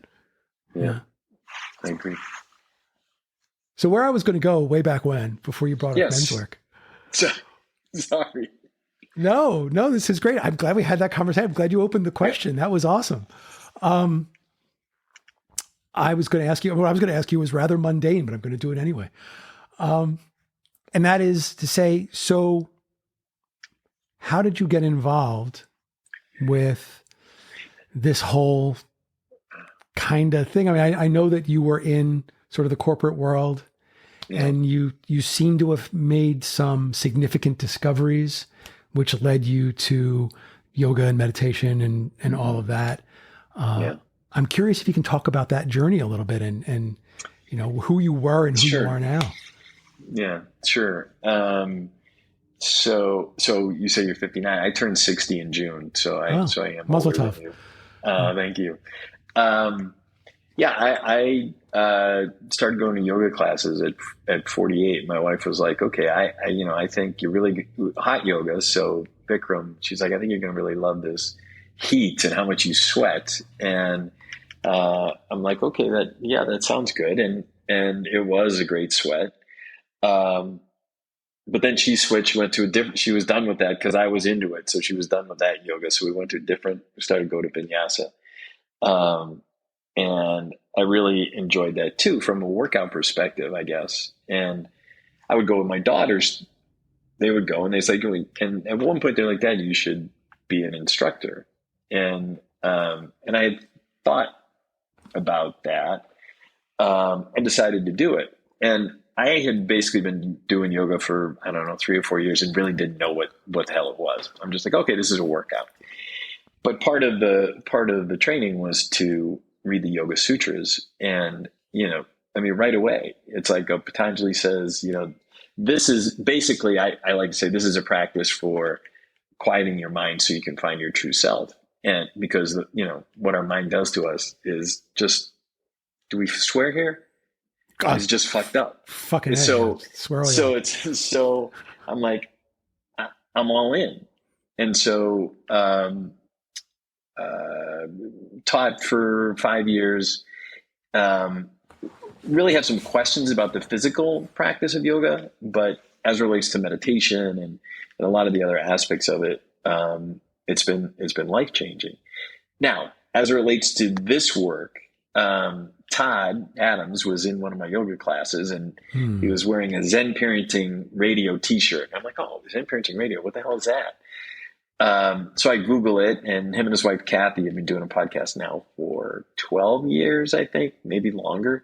[SPEAKER 1] Yeah.
[SPEAKER 3] I agree.
[SPEAKER 1] So where I was going to go way back when, before you brought up men's work.
[SPEAKER 3] Sorry.
[SPEAKER 1] No, this is great. I'm glad we had that conversation. I'm glad you opened the question. That was awesome. I was going to ask you, what I was going to ask you was rather mundane, but I'm going to do it anyway. And that is to say, so how did you get involved with this whole kind of thing? I mean, I know that you were in sort of the corporate world and you seem to have made some significant discoveries, which led you to yoga and meditation and all of that. I'm curious if you can talk about that journey a little bit and who you were and who you are now.
[SPEAKER 3] Yeah, sure. So you say you're 59. I turned 60 in June, so I am
[SPEAKER 1] Mazel
[SPEAKER 3] older
[SPEAKER 1] tov.
[SPEAKER 3] than you. Thank you. I started going to yoga classes at 48. My wife was like, "Okay, I think you're really good, hot yoga." So Bikram, she's like, "I think you're going to really love this heat and how much you sweat." And I'm like, "Okay, that sounds good." And it was a great sweat. But then she switched, went to a different, she was done with that because I was into it. So she was done with that yoga. So we started going to vinyasa. And I really enjoyed that too, from a workout perspective, I guess. And I would go with my daughters. They would go and they say, and at one point they're like, "Dad, you should be an instructor." And I had thought about that, and decided to do it. And I had basically been doing yoga for, 3 or 4 years and really didn't know what the hell it was. I'm just like, okay, this is a workout. But part of the training was to read the Yoga Sutras. And, right away, it's like Patanjali says, this is basically, I like to say, this is a practice for quieting your mind so you can find your true self. And because, what our mind does to us is just, do we swear here?
[SPEAKER 1] God,
[SPEAKER 3] it's just fucked up.
[SPEAKER 1] Fucking
[SPEAKER 3] so
[SPEAKER 1] so
[SPEAKER 3] I'm like, I'm all in. And so taught for 5 years, really have some questions about the physical practice of yoga, but as it relates to meditation and a lot of the other aspects of it, it's been life-changing. Now, as it relates to this work, Todd Adams was in one of my yoga classes, and he was wearing a Zen Parenting Radio t-shirt. I'm like, "Oh, Zen Parenting Radio, what the hell is that?" So I Google it, and him and his wife, Kathy, have been doing a podcast now for 12 years, I think, maybe longer.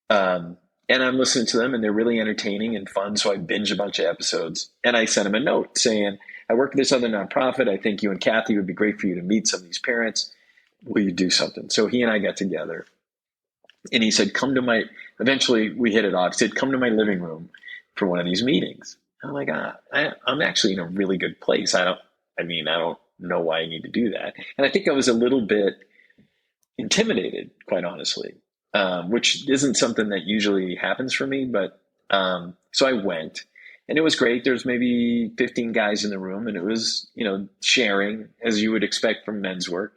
[SPEAKER 3] And I'm listening to them, and they're really entertaining and fun. So I binge a bunch of episodes, and I sent him a note saying, "I work at this other nonprofit. I think you and Kathy would be great for you to meet some of these parents. Will you do something?" So he and I got together, and he said, eventually we hit it off. He said, "Come to my living room for one of these meetings." I'm like, I'm actually in a really good place. I don't know why I need to do that. And I think I was a little bit intimidated, quite honestly, which isn't something that usually happens for me. But so I went, and it was great. There's maybe 15 guys in the room, and it was, sharing as you would expect from men's work.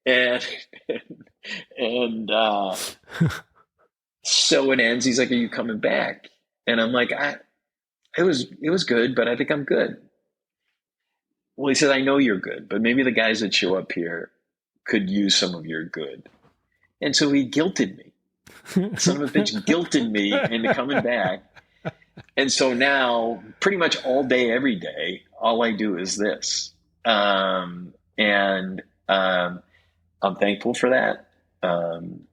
[SPEAKER 3] And so it ends. He's like, "Are you coming back?" And I'm like, it was good, but I think I'm good. Well, he said, "I know you're good, but maybe the guys that show up here could use some of your good." And so he guilted me. Son of a bitch guilted me into coming back. And so now pretty much all day, every day, all I do is this. I'm thankful for that,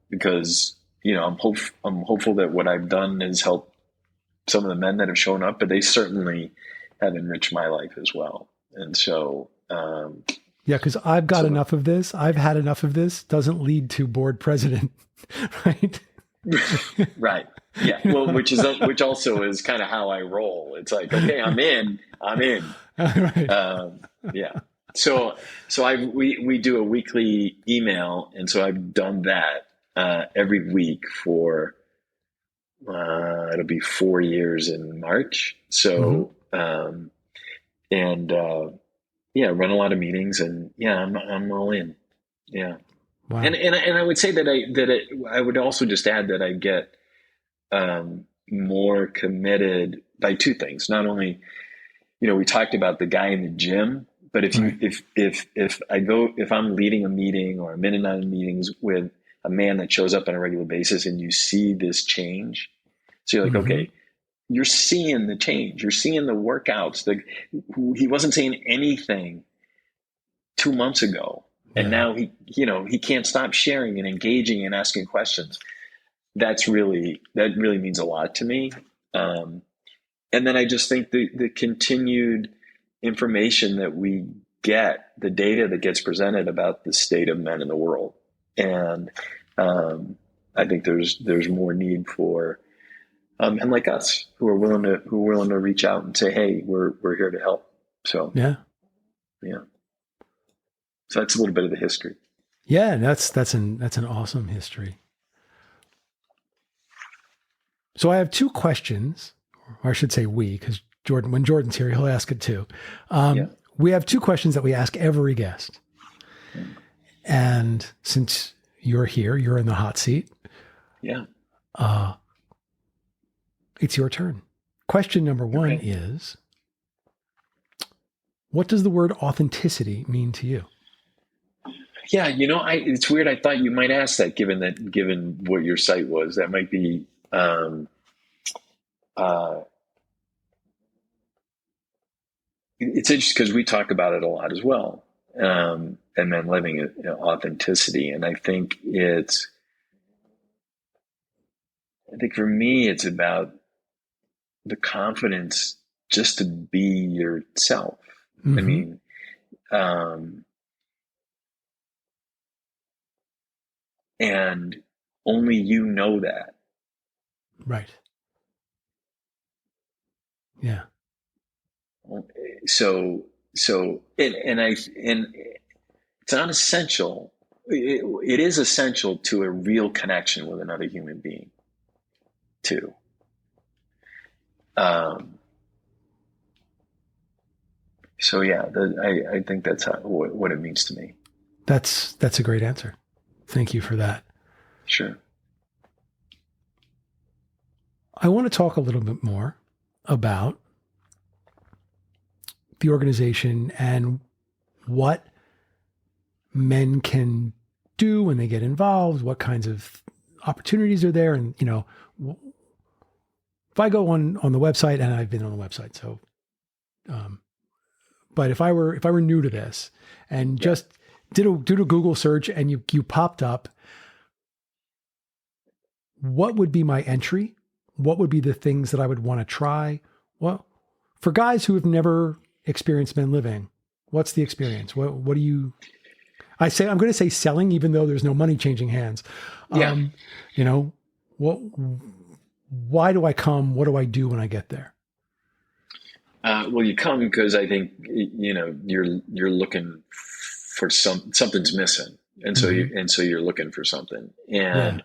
[SPEAKER 3] because, I'm hopeful that what I've done has helped some of the men that have shown up, but they certainly have enriched my life as well. And so,
[SPEAKER 1] yeah, because I've got enough of this. I've had enough of this. Doesn't lead to board president, right?
[SPEAKER 3] Right. Yeah. Well, which also is kind of how I roll. It's like, okay, I'm in.
[SPEAKER 1] Right.
[SPEAKER 3] Yeah. So we do a weekly email, and so I've done that every week for it'll be 4 years in March. So run a lot of meetings, and I'm all in. Yeah.
[SPEAKER 1] Wow.
[SPEAKER 3] And I would say that I would also just add that I get more committed by two things. Not only, we talked about the guy in the gym, but if I'm leading a meeting or I'm in and out of meetings with a man that shows up on a regular basis, and you see this change, so you're like, okay, you're seeing the change, you're seeing the workouts. He wasn't saying anything 2 months ago, and now he can't stop sharing and engaging and asking questions. That really means a lot to me. And then I just think the continued information that we get, the data that gets presented about the state of men in the world, And I think there's more need for men like us who are willing to reach out and say, hey, we're here to help. So
[SPEAKER 1] Yeah.
[SPEAKER 3] yeah. So that's a little bit of the history.
[SPEAKER 1] Yeah. That's an awesome history. So I have two questions, or I should say because when Jordan's here, he'll ask it too.
[SPEAKER 3] Yeah.
[SPEAKER 1] We have two questions that we ask every guest.
[SPEAKER 3] Mm.
[SPEAKER 1] And since you're here, you're in the hot seat.
[SPEAKER 3] Yeah.
[SPEAKER 1] It's your turn. Question number one is, what does the word authenticity mean to you?
[SPEAKER 3] Yeah, it's weird. I thought you might ask that, given what your site was. That might be it's interesting because we talk about it a lot as well. And then living authenticity, and I think for me, it's about the confidence just to be yourself.
[SPEAKER 1] Mm-hmm.
[SPEAKER 3] I mean, and only you know that.
[SPEAKER 1] Right. Yeah.
[SPEAKER 3] So it's not essential. It is essential to a real connection with another human being too. So yeah, I think that's what it means to me.
[SPEAKER 1] That's a great answer. Thank you for that.
[SPEAKER 3] Sure.
[SPEAKER 1] I want to talk a little bit more about the organization and what men can do when they get involved, what kinds of opportunities are there. And, if I go on the website, and I've been on the website, so, but if I were new to this and just did a Google search and you popped up, what would be my entry? What would be the things that I would want to try? Well, for guys who have never experienced men living, what's the experience? What do you, I'm going to say selling, even though there's no money changing hands.
[SPEAKER 3] Yeah.
[SPEAKER 1] Why do I come? What do I do when I get there?
[SPEAKER 3] Well, you come because I think, you're looking for something's missing. And so you're looking for something. And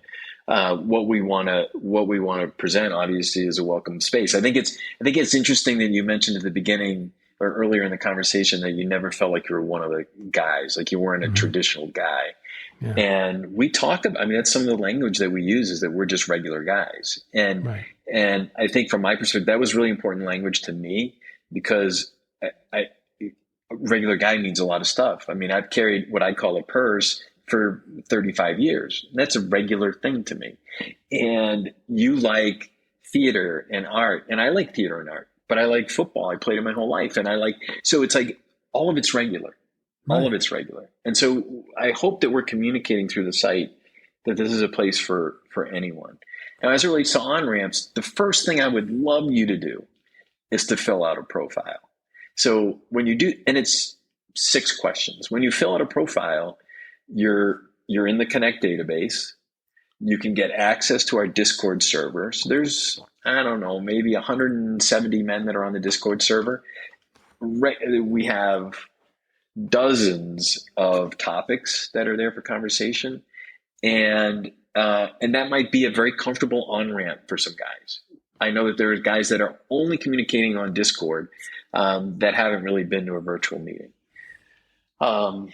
[SPEAKER 3] what we want to present obviously is a welcome space. I think it's interesting that you mentioned at the beginning or earlier in the conversation that you never felt like you were one of the guys, like you weren't a traditional guy. Yeah. And we talk about, that's some of the language that we use, is that we're just regular guys. And I think from my perspective, that was really important language to me, because a regular guy means a lot of stuff. I've carried what I call a purse for 35 years. That's a regular thing to me. And you like theater and art, and I like theater and art, but I like football. I played it my whole life. And so it's like all of it's regular. All of it's regular. And so I hope that we're communicating through the site that this is a place for anyone. Now, as it relates to on-ramps, the first thing I would love you to do is to fill out a profile. So when you do, and it's 6 questions. When you fill out a profile, you're in the Connect database. You can get access to our Discord server. So there's, I don't know, maybe 170 men that are on the Discord server. We have dozens of topics that are there for conversation. And that might be a very comfortable on-ramp for some guys. I know that there are guys that are only communicating on Discord that haven't really been to a virtual meeting. And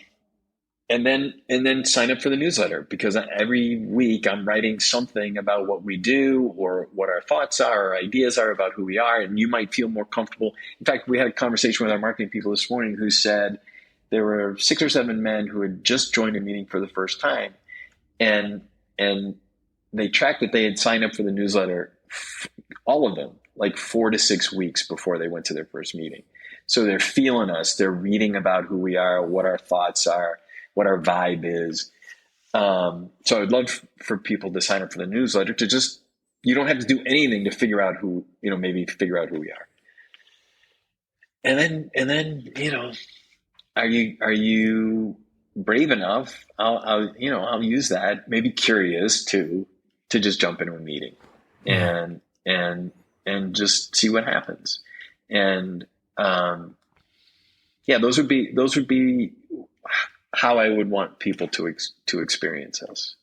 [SPEAKER 3] then sign up for the newsletter, because every week I'm writing something about what we do or what our thoughts are, or ideas are about who we are, and you might feel more comfortable. In fact, we had a conversation with our marketing people this morning who said there were 6 or 7 men who had just joined a meeting for the first time, and they tracked that they had signed up for the newsletter, all of them, like 4 to 6 weeks before they went to their first meeting. So they're feeling us, they're reading about who we are, what our thoughts are, what our vibe is. So I'd love for people to sign up for the newsletter, to just, you don't have to do anything to figure out who, maybe figure out who we are. And then, are you brave enough, I'll use that, maybe curious too, to just jump into a meeting and just see what happens. And, those would be how I would want people to experience us.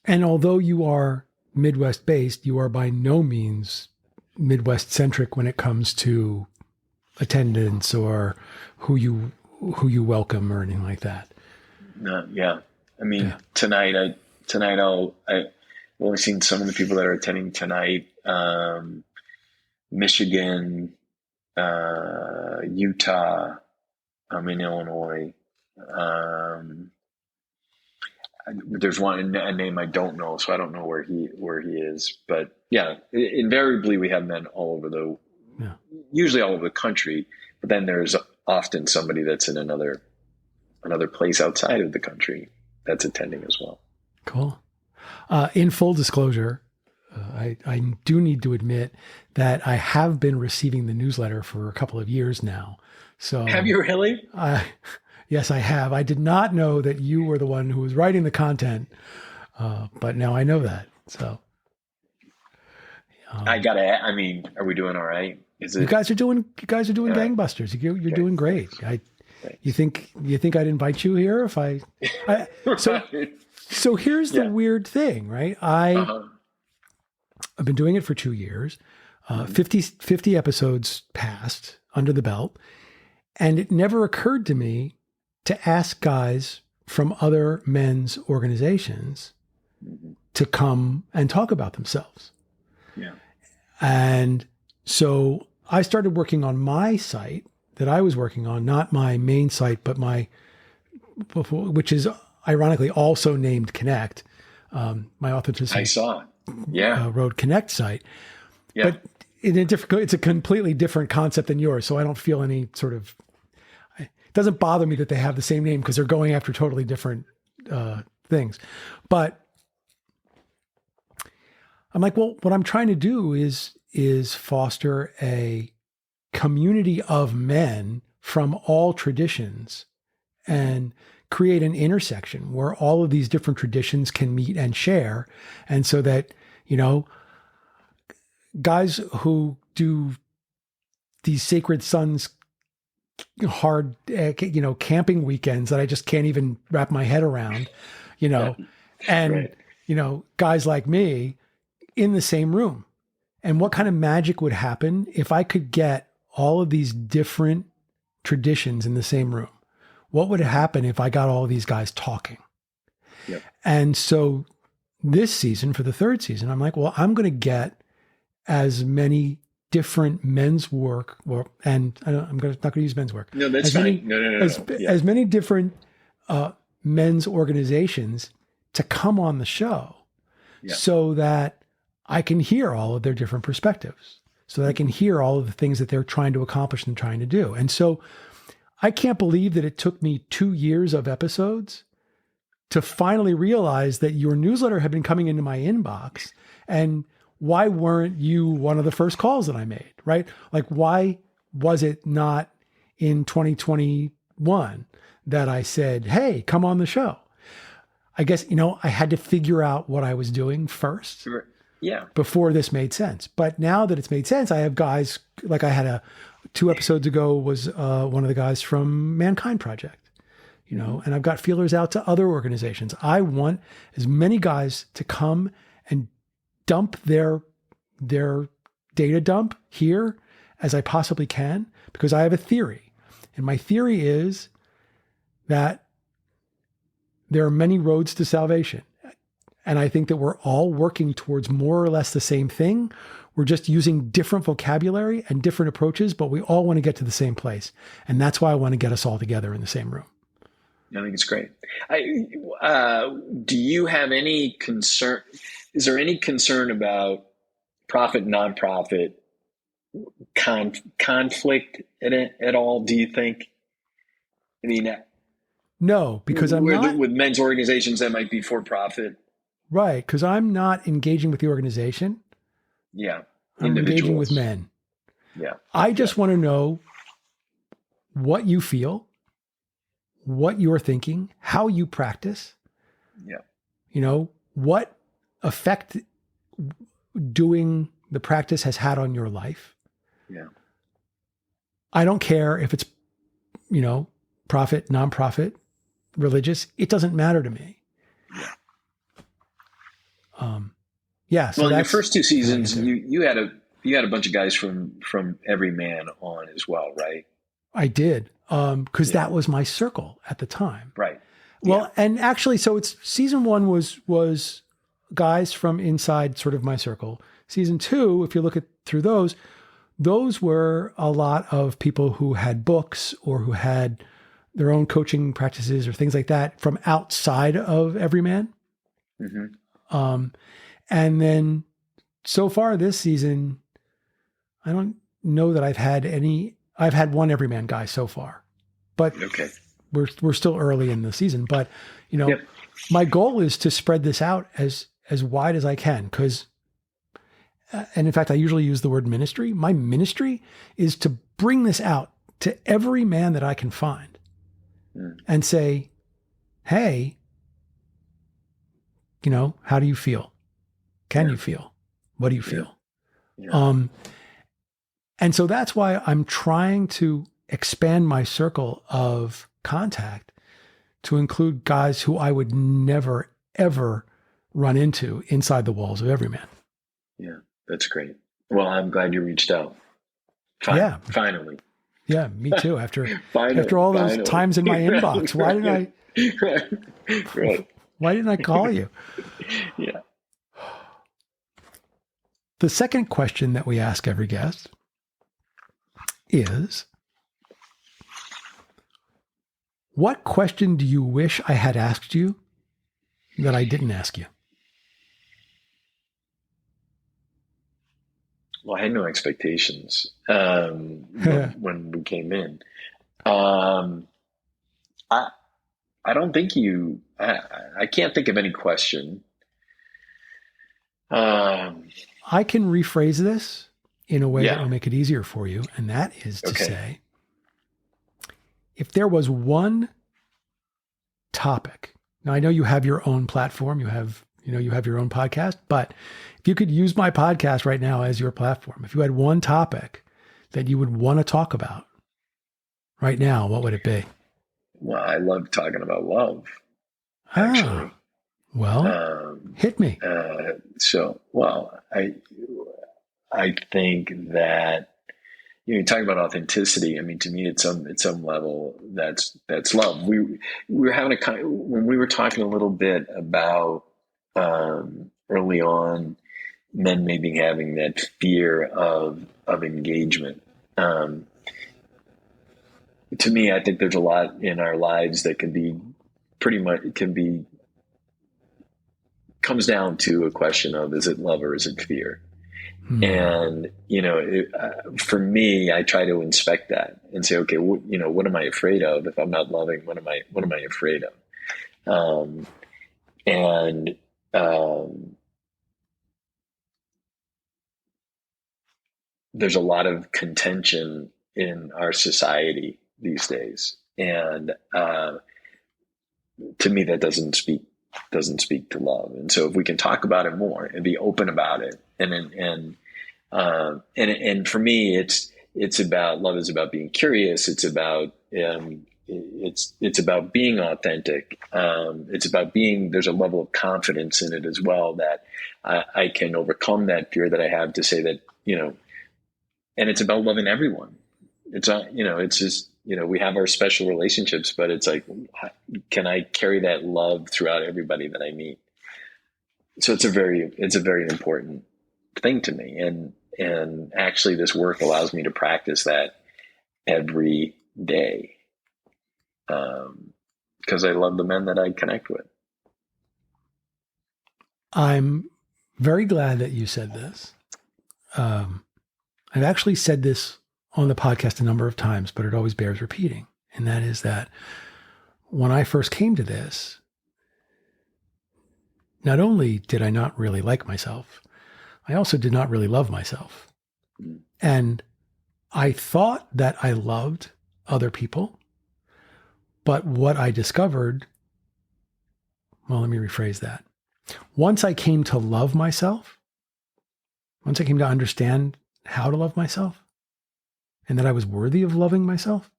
[SPEAKER 1] And although you are Midwest based, you are by no means Midwest centric when it comes to attendance or who you welcome or anything like that.
[SPEAKER 3] Yeah. I mean, tonight I've only seen some of the people that are attending tonight. Michigan, Utah, I'm in Illinois. There's a name I don't know, so I don't know where he is. But yeah, invariably we have men all over usually all over the country. But then there's often somebody that's in another place outside of the country that's attending as well.
[SPEAKER 1] Cool. In full disclosure, I do need to admit that I have been receiving the newsletter for a couple of years now. So
[SPEAKER 3] have you really?
[SPEAKER 1] Yes, I have. I did not know that you were the one who was writing the content, but now I know that. So
[SPEAKER 3] I mean, are we doing all right?
[SPEAKER 1] You guys are doing gangbusters. You're doing great. You think I'd invite you here if I so here's the weird thing, right? I've been doing it for 2 years. 50 episodes passed under the belt, and it never occurred to me to ask guys from other men's organizations to come and talk about themselves.
[SPEAKER 3] Yeah.
[SPEAKER 1] And so I started working on my site that I was working on, not my main site, but which is ironically also named Connect, my Authenticity
[SPEAKER 3] I saw it. Yeah.
[SPEAKER 1] Road Connect site.
[SPEAKER 3] Yeah.
[SPEAKER 1] But it's a completely different concept than yours. So I don't feel any sort of, it doesn't bother me that they have the same name because they're going after totally different things. But I'm like, well, what I'm trying to do is foster a community of men from all traditions and create an intersection where all of these different traditions can meet and share. And so that, guys who do these Sacred Sons hard, camping weekends that I just can't even wrap my head around, and, guys like me in the same room. And what kind of magic would happen if I could get all of these different traditions in the same room? What would happen if I got all of these guys talking?
[SPEAKER 3] Yep.
[SPEAKER 1] And so this season, for the third season, I'm like, well, I'm going to get as many different men's work, I'm not going to use men's work.
[SPEAKER 3] No, that's fine.
[SPEAKER 1] As many different men's organizations to come on the show so that I can hear all of their different perspectives, so that I can hear all of the things that they're trying to accomplish and trying to do. And so I can't believe that it took me 2 years of episodes to finally realize that your newsletter had been coming into my inbox. And why weren't you one of the first calls that I made, right? Like, why was it not in 2021 that I said, hey, come on the show? I guess, I had to figure out what I was doing first.
[SPEAKER 3] Yeah.
[SPEAKER 1] Before this made sense. But now that it's made sense, I have guys, like I had 2 episodes ago was one of the guys from Mankind Project, and I've got feelers out to other organizations. I want as many guys to come and dump their data dump here as I possibly can, because I have a theory. And my theory is that there are many roads to salvation. And I think that we're all working towards more or less the same thing. We're just using different vocabulary and different approaches, but we all want to get to the same place. And that's why I want to get us all together in the same room.
[SPEAKER 3] I think it's great. Do you have any concern? Is there any concern about profit, nonprofit conflict in it at all? Do you think? I mean,
[SPEAKER 1] no, because I'm not
[SPEAKER 3] with men's organizations that might be for profit.
[SPEAKER 1] Right, because I'm not engaging with the organization.
[SPEAKER 3] Yeah.
[SPEAKER 1] I'm engaging with men.
[SPEAKER 3] Yeah.
[SPEAKER 1] I just want to know what you feel, what you're thinking, how you practice,
[SPEAKER 3] Yeah.
[SPEAKER 1] What effect doing the practice has had on your life.
[SPEAKER 3] Yeah.
[SPEAKER 1] I don't care if it's, profit, nonprofit, religious. It doesn't matter to me.
[SPEAKER 3] Yeah.
[SPEAKER 1] So
[SPEAKER 3] well, in your
[SPEAKER 1] that's
[SPEAKER 3] first two seasons, you had a bunch of guys from Every Man on as well, right?
[SPEAKER 1] I did. Because that was my circle at the time.
[SPEAKER 3] Right.
[SPEAKER 1] Well, and actually, so it's season 1 was guys from inside sort of my circle. Season 2, if you look through those were a lot of people who had books or who had their own coaching practices or things like that from outside of Every Man.
[SPEAKER 3] Mm-hmm.
[SPEAKER 1] And then so far this season, I don't know that I've had one Every Man guy so far, but
[SPEAKER 3] okay.
[SPEAKER 1] We're still early in the season, but my goal is to spread this out as wide as I can. And in fact, I usually use the word ministry. My ministry is to bring this out to every man that I can find and say, hey, how do you feel? Can you feel? What do you feel?
[SPEAKER 3] Yeah.
[SPEAKER 1] And so that's why I'm trying to expand my circle of contact to include guys who I would never, ever run into inside the walls of Every Man.
[SPEAKER 3] Yeah, that's great. Well, I'm glad you reached out.
[SPEAKER 1] Yeah.
[SPEAKER 3] Finally.
[SPEAKER 1] Yeah, me too. After all those times in my inbox, why didn't I?
[SPEAKER 3] Right.
[SPEAKER 1] Why didn't I call you?
[SPEAKER 3] Yeah.
[SPEAKER 1] The second question that we ask every guest is, what question do you wish I had asked you that I didn't ask you?
[SPEAKER 3] Well, I had no expectations when we came in. I don't think I can't think of any question.
[SPEAKER 1] I can rephrase this in a way that will make it easier for you. And that is to say, if there was one topic, now I know you have your own platform, you have your own podcast, but if you could use my podcast right now as your platform, if you had one topic that you would want to talk about right now, what would it be?
[SPEAKER 3] Well, I love talking about love, actually.
[SPEAKER 1] Hit me.
[SPEAKER 3] I think that you talk about authenticity. I mean, to me, at some level, that's love. We were having when we were talking a little bit about early on, men maybe having that fear of engagement. To me, I think there's a lot in our lives that comes down to a question of, is it love or is it fear? And, for me, I try to inspect that and say, okay, what am I afraid of? If I'm not loving, what am I afraid of? There's a lot of contention in our society these days. And, to me, that doesn't speak to love. And so if we can talk about it more and be open about it, and for me, it's about love is about being curious. It's about it's about being authentic. It's about there's a level of confidence in it as well, that I can overcome that fear that I have to say that, and it's about loving everyone. It's not, it's just, we have our special relationships, but it's like, can I carry that love throughout everybody that I meet? So it's a very important thing to me. And actually this work allows me to practice that every day. Because I love the men that I connect with.
[SPEAKER 1] I'm very glad that you said this. I've actually said this on the podcast a number of times, but it always bears repeating. And that is that when I first came to this, not only did I not really like myself, I also did not really love myself. And I thought that I loved other people, But what I discovered, well, let me rephrase that. Once I came to love myself, once I came to understand how to love myself and that I was worthy of loving myself,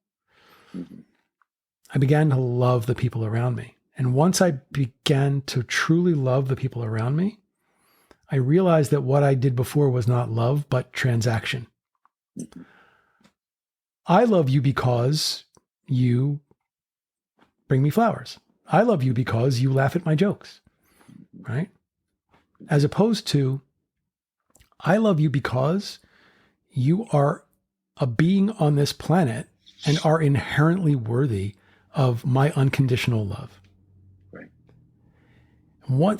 [SPEAKER 1] I began to love the people around me. And once I began to truly love the people around me, I realized that what I did before was not love, but transaction. I love you because you bring me flowers. I love you because you laugh at my jokes, right? As opposed to, I love you because you are a being on this planet and are inherently worthy of my unconditional love.
[SPEAKER 3] Right.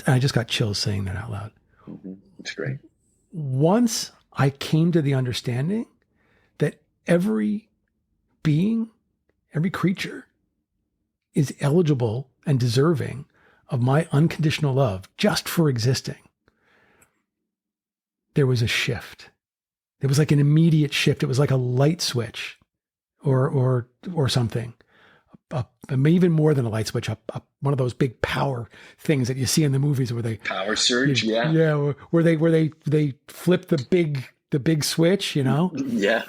[SPEAKER 1] I just got chills saying that out loud.
[SPEAKER 3] It's great.
[SPEAKER 1] Once I came to the understanding that every being, every creature is eligible and deserving of my unconditional love just for existing, there was a shift. It was like an immediate shift. It was like a light switch or something. Even more than a light switch, one of those big power things that you see in the movies where they
[SPEAKER 3] power surge,
[SPEAKER 1] where they flip the big switch,
[SPEAKER 3] yeah,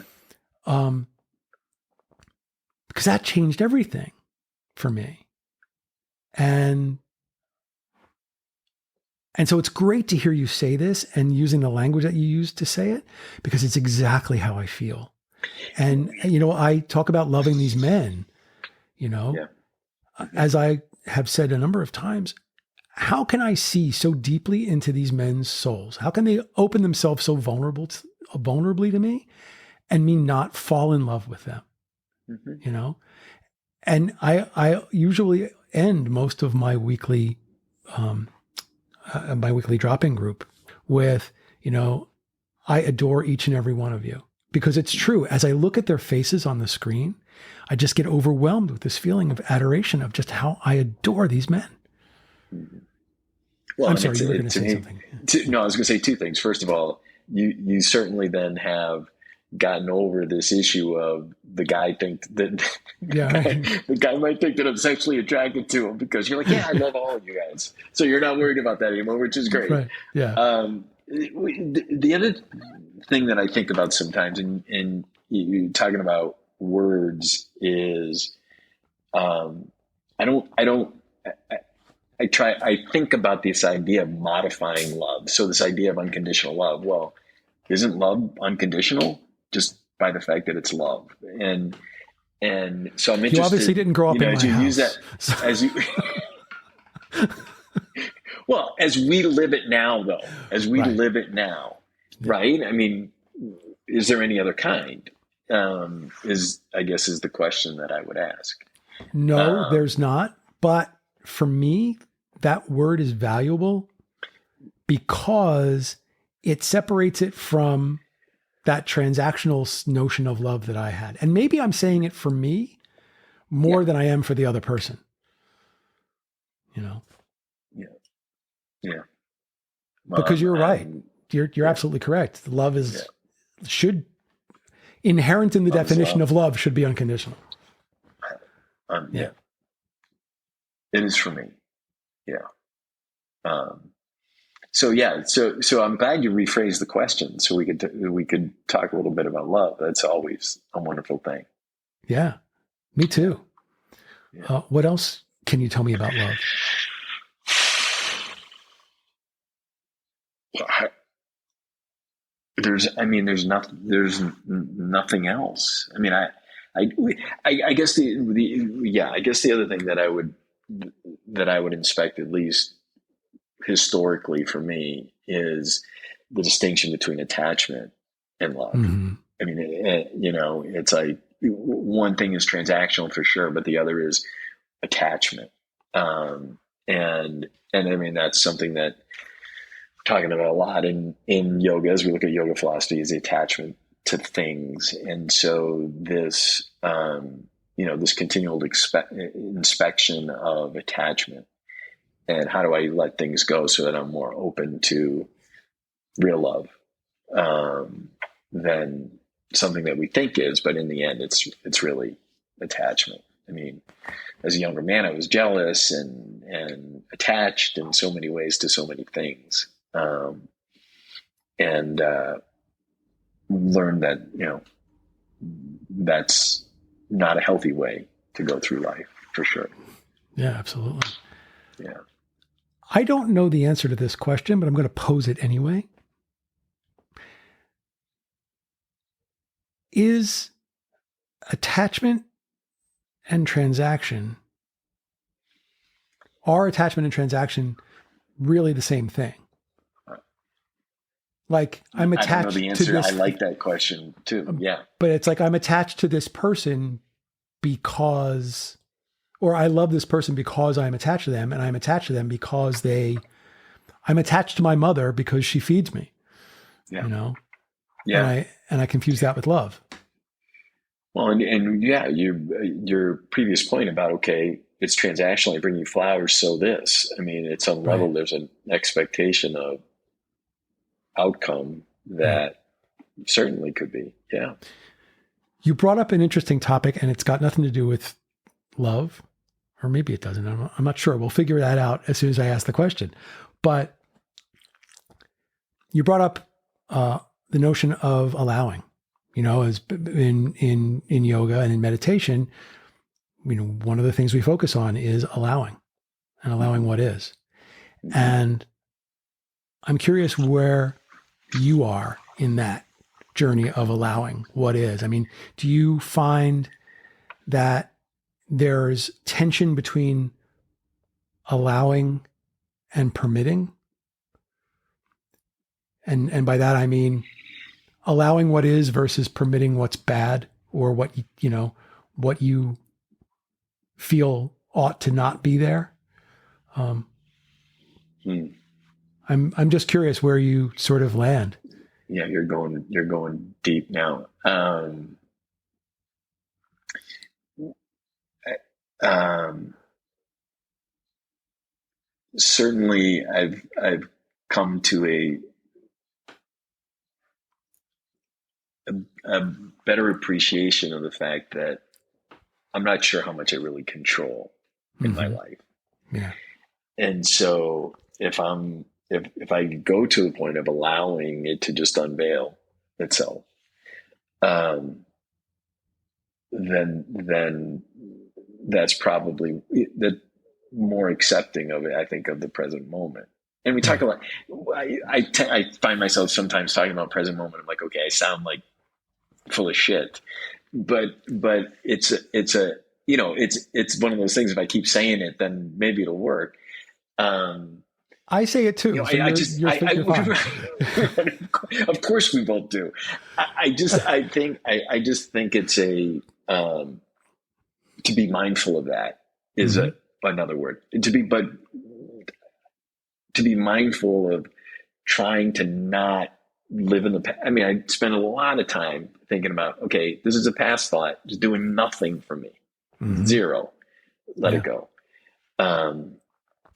[SPEAKER 1] because that changed everything for me, and so it's great to hear you say this and using the language that you used to say it, because it's exactly how I feel. And I talk about loving these men. As I have said a number of times, how can I see so deeply into these men's souls? How can they open themselves so vulnerably to me and me not fall in love with them? And I usually end most of my weekly drop-in group with, I adore each and every one of you, because it's true. As I look at their faces on the screen, I just get overwhelmed with this feeling of adoration of just how I adore these men.
[SPEAKER 3] Well,
[SPEAKER 1] I'm sorry, you were going to say something.
[SPEAKER 3] No, I was going to say two things. First of all, you certainly then have gotten over this issue of the guy the guy might think that I'm sexually attracted to him, because you're like, yeah, I love all of you guys. So you're not worried about that anymore, which is great.
[SPEAKER 1] Right. Yeah.
[SPEAKER 3] The other thing that I think about sometimes, and you talking about words, is I think about this idea of modifying love. So this idea of unconditional love. Well, isn't love unconditional just by the fact that it's love? And so I'm interested.
[SPEAKER 1] You obviously didn't grow up in my house. Use that
[SPEAKER 3] as you. Well, as we live it now, though, right? I mean, is there any other kind? Is the question that I would ask.
[SPEAKER 1] No, there's not. But for me, that word is valuable because it separates it from that transactional notion of love that I had. And maybe I'm saying it for me more than I am for the other person.
[SPEAKER 3] Yeah.
[SPEAKER 1] Because you're right. You're absolutely correct. Love should inherent in the definition of love should be unconditional.
[SPEAKER 3] It is for me. Yeah. So I'm glad you rephrased the question so we could talk a little bit about love. That's always a wonderful thing.
[SPEAKER 1] Yeah, me too.
[SPEAKER 3] Yeah.
[SPEAKER 1] What else can you tell me about love?
[SPEAKER 3] There's nothing else. I mean, I guess the other thing that I would inspect, at least historically for me, is the distinction between attachment and love. Mm-hmm. I mean, it's like one thing is transactional for sure, but the other is attachment. And I mean, that's something that we're talking about a lot in yoga as we look at yoga philosophy, is the attachment to things. And so this, this continual inspection of attachment, and how do I let things go so that I'm more open to real love than something that we think is, but in the end, it's really attachment. I mean, as a younger man, I was jealous and attached in so many ways to so many things. And learned that, that's not a healthy way to go through life, for sure.
[SPEAKER 1] Yeah, absolutely.
[SPEAKER 3] Yeah.
[SPEAKER 1] I don't know the answer to this question, but I'm going to pose it anyway. Is attachment and transaction, are attachment and transaction really the same thing? Like, I'm attached
[SPEAKER 3] I don't know the answer.
[SPEAKER 1] to this.
[SPEAKER 3] I like that question too. Yeah.
[SPEAKER 1] But it's like I'm attached to this person because, or I love this person because I'm attached to them, and I'm attached to them because I'm attached to my mother because she feeds me.
[SPEAKER 3] Yeah. Yeah.
[SPEAKER 1] And I confuse that with love.
[SPEAKER 3] Well, and yeah, your previous point about, okay, it's transactional. I bring you flowers, so this. I mean, at some level, there's an expectation of outcome that certainly could be. Yeah.
[SPEAKER 1] You brought up an interesting topic, and it's got nothing to do with love, or maybe it doesn't. I'm not sure. We'll figure that out as soon as I ask the question. But you brought up the notion of allowing. As in yoga and in meditation, one of the things we focus on is allowing and allowing what is. And I'm curious where you are in that journey of allowing what is. I mean, do you find that there's tension between allowing and permitting? And by that, I mean, allowing what is versus permitting what's bad, or what you feel ought to not be there. I'm just curious where you sort of land.
[SPEAKER 3] Yeah, you're going deep now. Certainly, I've come to a better appreciation of the fact that I'm not sure how much I really control in my life.
[SPEAKER 1] Yeah.
[SPEAKER 3] And so if I go to the point of allowing it to just unveil itself, then that's probably the more accepting of it, I think, of the present moment. And we talk about, I find myself sometimes talking about present moment. I'm like, okay, I sound like full of shit, but it's one of those things. If I keep saying it, then maybe it'll work.
[SPEAKER 1] I say it too.
[SPEAKER 3] Of course we both do. I just think it's to be mindful of that is another word to be mindful of trying to not live in the past. I mean, I spend a lot of time thinking about, okay, this is a past thought, just doing nothing for me. Zero. Let it go. And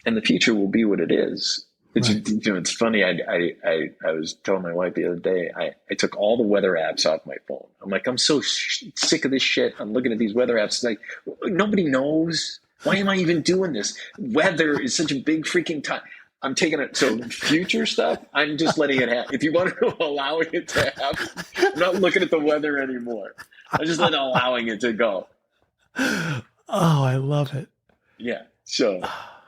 [SPEAKER 3] the future will be what it is. It's funny. I was telling my wife the other day, I took all the weather apps off my phone. I'm like, I'm so sick of this shit. I'm looking at these weather apps. It's like, nobody knows. Why am I even doing this? Weather is such a big freaking time. I'm taking it. So future stuff, I'm just letting it happen. If you want to allow it to happen, I'm not looking at the weather anymore. I'm just allowing it to go.
[SPEAKER 1] Oh, I love it.
[SPEAKER 3] Yeah. So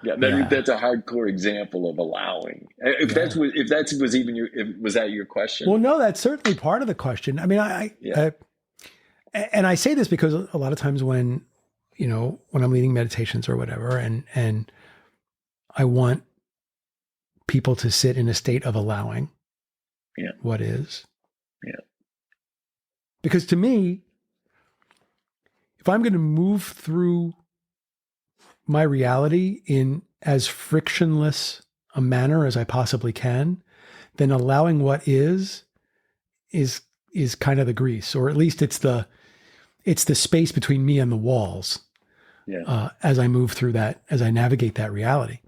[SPEAKER 3] that's a hardcore example of allowing. If that was that your question?
[SPEAKER 1] Well, no, that's certainly part of the question. I mean, and I say this because a lot of times when I'm leading meditations or whatever, and I want people to sit in a state of allowing what is.
[SPEAKER 3] Yeah.
[SPEAKER 1] Because to me, if I'm going to move through my reality in as frictionless a manner as I possibly can, then allowing what is kind of the grease, or at least it's the space between me and the walls.
[SPEAKER 3] Yeah.
[SPEAKER 1] As I move through that, as I navigate that reality.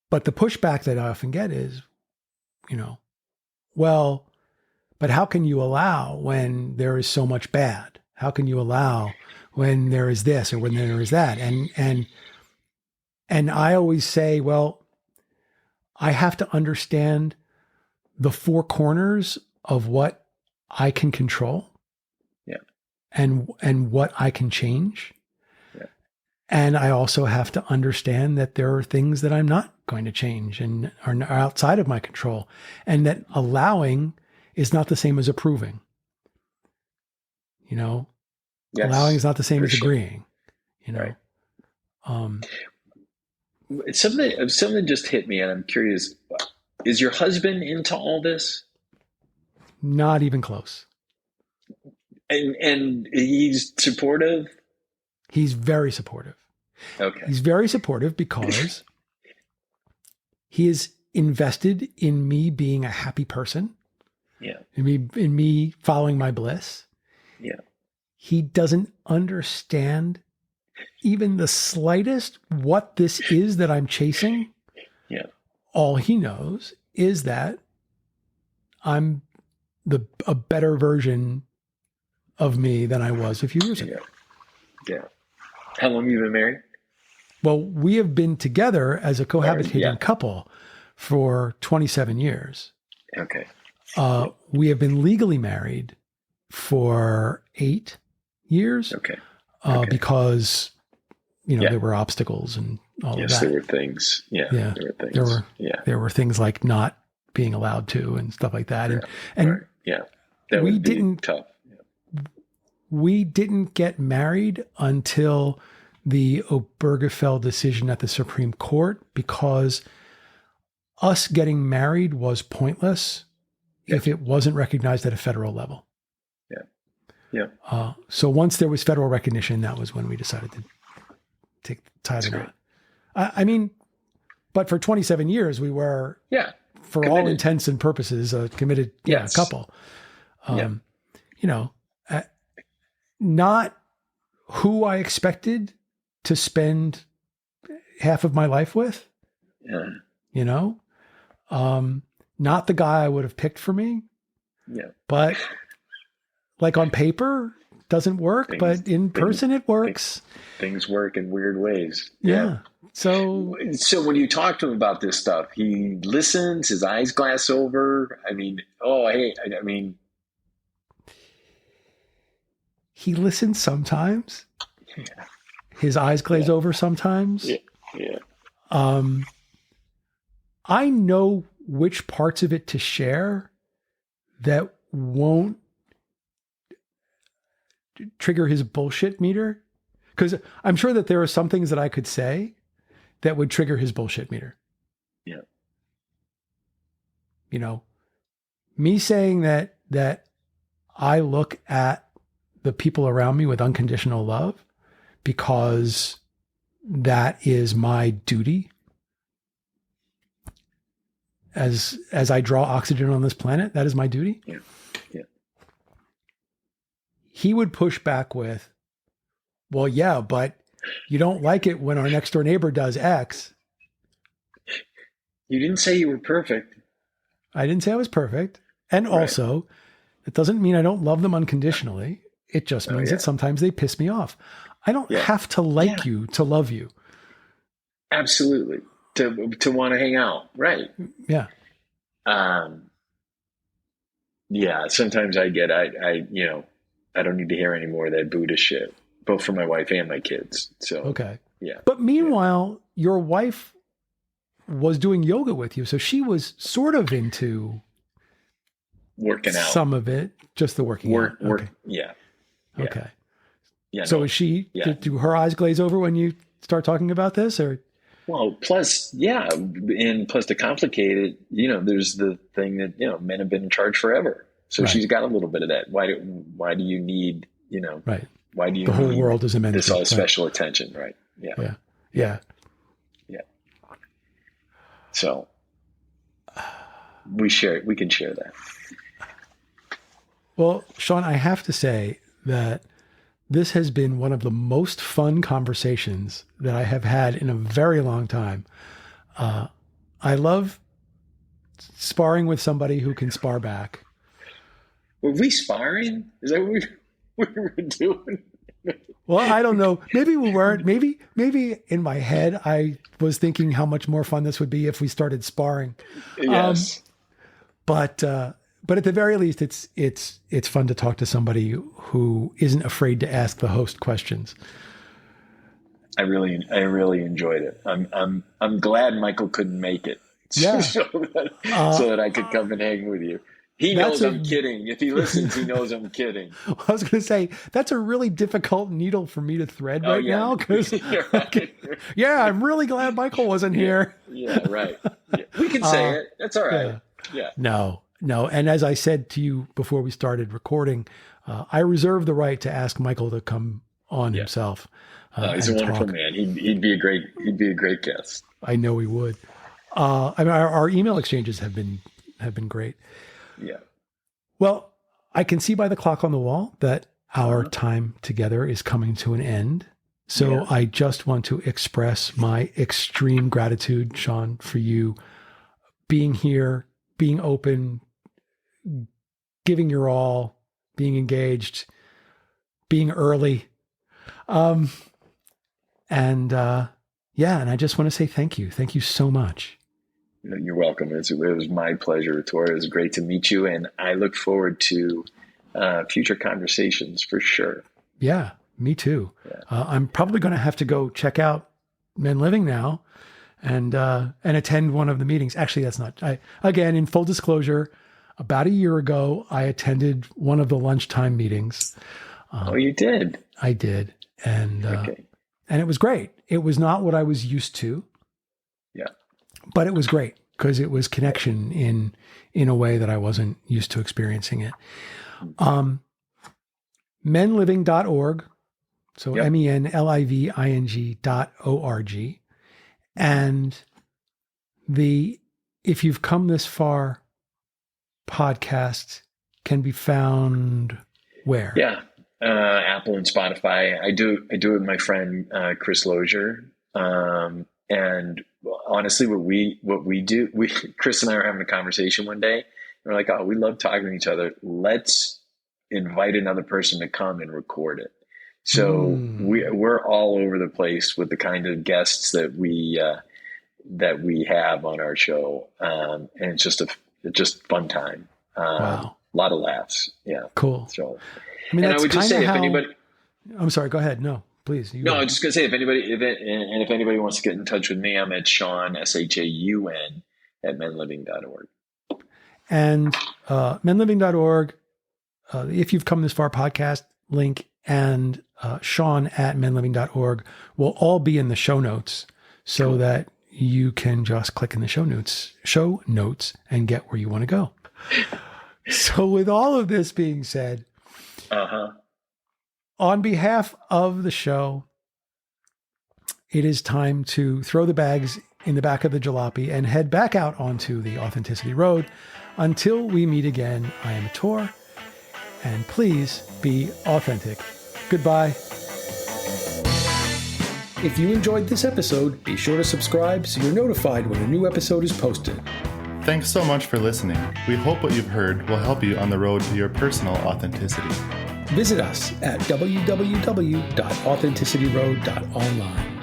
[SPEAKER 1] But the pushback that I often get is, well, but how can you allow when there is so much bad? How can you allow when there is this or when there is that? And I always say, well, I have to understand the four corners of what I can control.
[SPEAKER 3] Yeah.
[SPEAKER 1] And what I can change.
[SPEAKER 3] Yeah.
[SPEAKER 1] And I also have to understand that there are things that I'm not going to change and are outside of my control. And that allowing is not the same as approving. You know,
[SPEAKER 3] Yes,
[SPEAKER 1] allowing is not the same as
[SPEAKER 3] sure.
[SPEAKER 1] agreeing, you know.
[SPEAKER 3] Right. Something just hit me, and I'm curious. Is your husband into all this?
[SPEAKER 1] Not even close.
[SPEAKER 3] And he's supportive?
[SPEAKER 1] He's very supportive.
[SPEAKER 3] Okay.
[SPEAKER 1] He's very supportive because he is invested in me being a happy person.
[SPEAKER 3] Yeah.
[SPEAKER 1] In me following my bliss.
[SPEAKER 3] Yeah.
[SPEAKER 1] He doesn't understand even the slightest what this is that I'm chasing.
[SPEAKER 3] Yeah.
[SPEAKER 1] All he knows is that I'm a better version of me than I was a few years ago.
[SPEAKER 3] Yeah. How long have you been married?
[SPEAKER 1] Well, we have been together as a cohabitating couple for 27 years.
[SPEAKER 3] Okay.
[SPEAKER 1] We have been legally married for 8 years.
[SPEAKER 3] Okay.
[SPEAKER 1] Because, there were obstacles and all of that.
[SPEAKER 3] Yes, there were things. Yeah.
[SPEAKER 1] Yeah.
[SPEAKER 3] There were things.
[SPEAKER 1] There were things like not being allowed to and stuff like that. And
[SPEAKER 3] right. Yeah. That would be tough. Yeah.
[SPEAKER 1] We didn't get married until the Obergefell decision at the Supreme Court because us getting married was pointless if it wasn't recognized at a federal level.
[SPEAKER 3] Yeah.
[SPEAKER 1] So once there was federal recognition, that was when we decided to tie the knot. I mean, but for 27 years, we were, for committed. All intents and purposes, a committed couple. Not who I expected to spend half of my life with. Yeah. Not the guy I would have picked for me. Yeah. But like on paper, doesn't work, but in person it works.
[SPEAKER 3] Things work in weird ways.
[SPEAKER 1] Yeah. So
[SPEAKER 3] when you talk to him about this stuff, he listens, his eyes glass over. I mean,
[SPEAKER 1] he listens sometimes. Yeah. His eyes glaze over sometimes.
[SPEAKER 3] Yeah.
[SPEAKER 1] I know which parts of it to share that won't trigger his bullshit meter. Because I'm sure that there are some things that I could say that would trigger his bullshit meter.
[SPEAKER 3] Yeah.
[SPEAKER 1] Me saying that I look at the people around me with unconditional love because that is my duty. As I draw oxygen on this planet, that is my duty.
[SPEAKER 3] Yeah.
[SPEAKER 1] He would push back with, well, yeah, but you don't like it when our next door neighbor does X.
[SPEAKER 3] You didn't say you were perfect.
[SPEAKER 1] I didn't say I was perfect. And also, it doesn't mean I don't love them unconditionally. It just means that sometimes they piss me off. I don't have to like you to love you.
[SPEAKER 3] Absolutely. To want to hang out. Right.
[SPEAKER 1] Yeah.
[SPEAKER 3] Sometimes I don't need to hear any more of that Buddha shit, both for my wife and my kids. So,
[SPEAKER 1] okay.
[SPEAKER 3] Yeah.
[SPEAKER 1] But meanwhile, your wife was doing yoga with you. So she was sort of into
[SPEAKER 3] working out.
[SPEAKER 1] Some of it, just the working out.
[SPEAKER 3] Work. Yeah.
[SPEAKER 1] Okay.
[SPEAKER 3] Yeah.
[SPEAKER 1] So is she, do her eyes glaze over when you start talking about this or?
[SPEAKER 3] Well, plus, and plus to complicate it, there's the thing that, men have been in charge forever. So she's got a little bit of that. Why do you need,
[SPEAKER 1] right.
[SPEAKER 3] Why do you
[SPEAKER 1] the whole
[SPEAKER 3] need
[SPEAKER 1] world is a
[SPEAKER 3] this all special attention, right? Yeah. So we can share that.
[SPEAKER 1] Well, Shaun, I have to say that this has been one of the most fun conversations that I have had in a very long time. I love sparring with somebody who can spar back.
[SPEAKER 3] Were we sparring? Is that what we? we were doing.
[SPEAKER 1] Well, I don't know. Maybe we weren't. Maybe in my head, I was thinking how much more fun this would be if we started sparring.
[SPEAKER 3] Yes.
[SPEAKER 1] But at the very least, it's fun to talk to somebody who isn't afraid to ask the host questions.
[SPEAKER 3] I really enjoyed it. I'm glad Michael couldn't make it.
[SPEAKER 1] Yeah.
[SPEAKER 3] so that I could come and hang with you. He knows I'm kidding. If he listens, he knows I'm kidding.
[SPEAKER 1] I was going to say, that's a really difficult needle for me to thread now. Because yeah, I'm really glad Michael wasn't here.
[SPEAKER 3] Yeah, right. Yeah. We can say it. That's all right. Yeah.
[SPEAKER 1] No. And as I said to you before we started recording, I reserve the right to ask Michael to come on himself.
[SPEAKER 3] He's a wonderful man. He'd be a great guest.
[SPEAKER 1] I know he would. I mean, our email exchanges have been great.
[SPEAKER 3] Yeah.
[SPEAKER 1] Well, I can see by the clock on the wall that our time together is coming to an end. So I just want to express my extreme gratitude, Shaun, for you being here, being open, giving your all, being engaged, being early. And I just want to say thank you. Thank you so much.
[SPEAKER 3] You're welcome. It was my pleasure, Tor. It was great to meet you, and I look forward to future conversations for sure.
[SPEAKER 1] Yeah, me too.
[SPEAKER 3] Yeah.
[SPEAKER 1] I'm probably going to have to go check out MenLiving now and attend one of the meetings. Actually, that's not. Again, in full disclosure, about a year ago, I attended one of the lunchtime meetings.
[SPEAKER 3] You did?
[SPEAKER 1] I did, and it was great. It was not what I was used to.
[SPEAKER 3] Yeah. But
[SPEAKER 1] it was great because it was connection in a way that I wasn't used to experiencing it. MenLiving.org. So MENLIVING.org. And the If You've Come This Far podcast can be found where?
[SPEAKER 3] Yeah. Apple and Spotify. I do it with my friend, Chris Lozier. And honestly, what we do, Chris and I were having a conversation one day. And we're like, oh, we love talking to each other. Let's invite another person to come and record it. So we're all over the place with the kind of guests that we have on our show. And it's just fun time.
[SPEAKER 1] Wow.
[SPEAKER 3] A lot of laughs. Yeah.
[SPEAKER 1] Cool.
[SPEAKER 3] So,
[SPEAKER 1] I mean,
[SPEAKER 3] and I would just say if anybody,
[SPEAKER 1] I'm sorry, go ahead. No, please.
[SPEAKER 3] No, I was just going to say if anybody wants to get in touch with me, I'm at Shaun, SHAUN at menliving.org.
[SPEAKER 1] And menliving.org, If You've Come This Far podcast link, and Shaun at menliving.org will all be in the show notes so that you can just click in the show notes and get where you want to go. So with all of this being said, on behalf of the show, it is time to throw the bags in the back of the jalopy and head back out onto the Authenticity Road. Until we meet again, I am Tor, and please be authentic. Goodbye. If you enjoyed this episode, be sure to subscribe so you're notified when a new episode is posted.
[SPEAKER 2] Thanks so much for listening. We hope what you've heard will help you on the road to your personal authenticity.
[SPEAKER 1] Visit us at www.authenticityroad.online.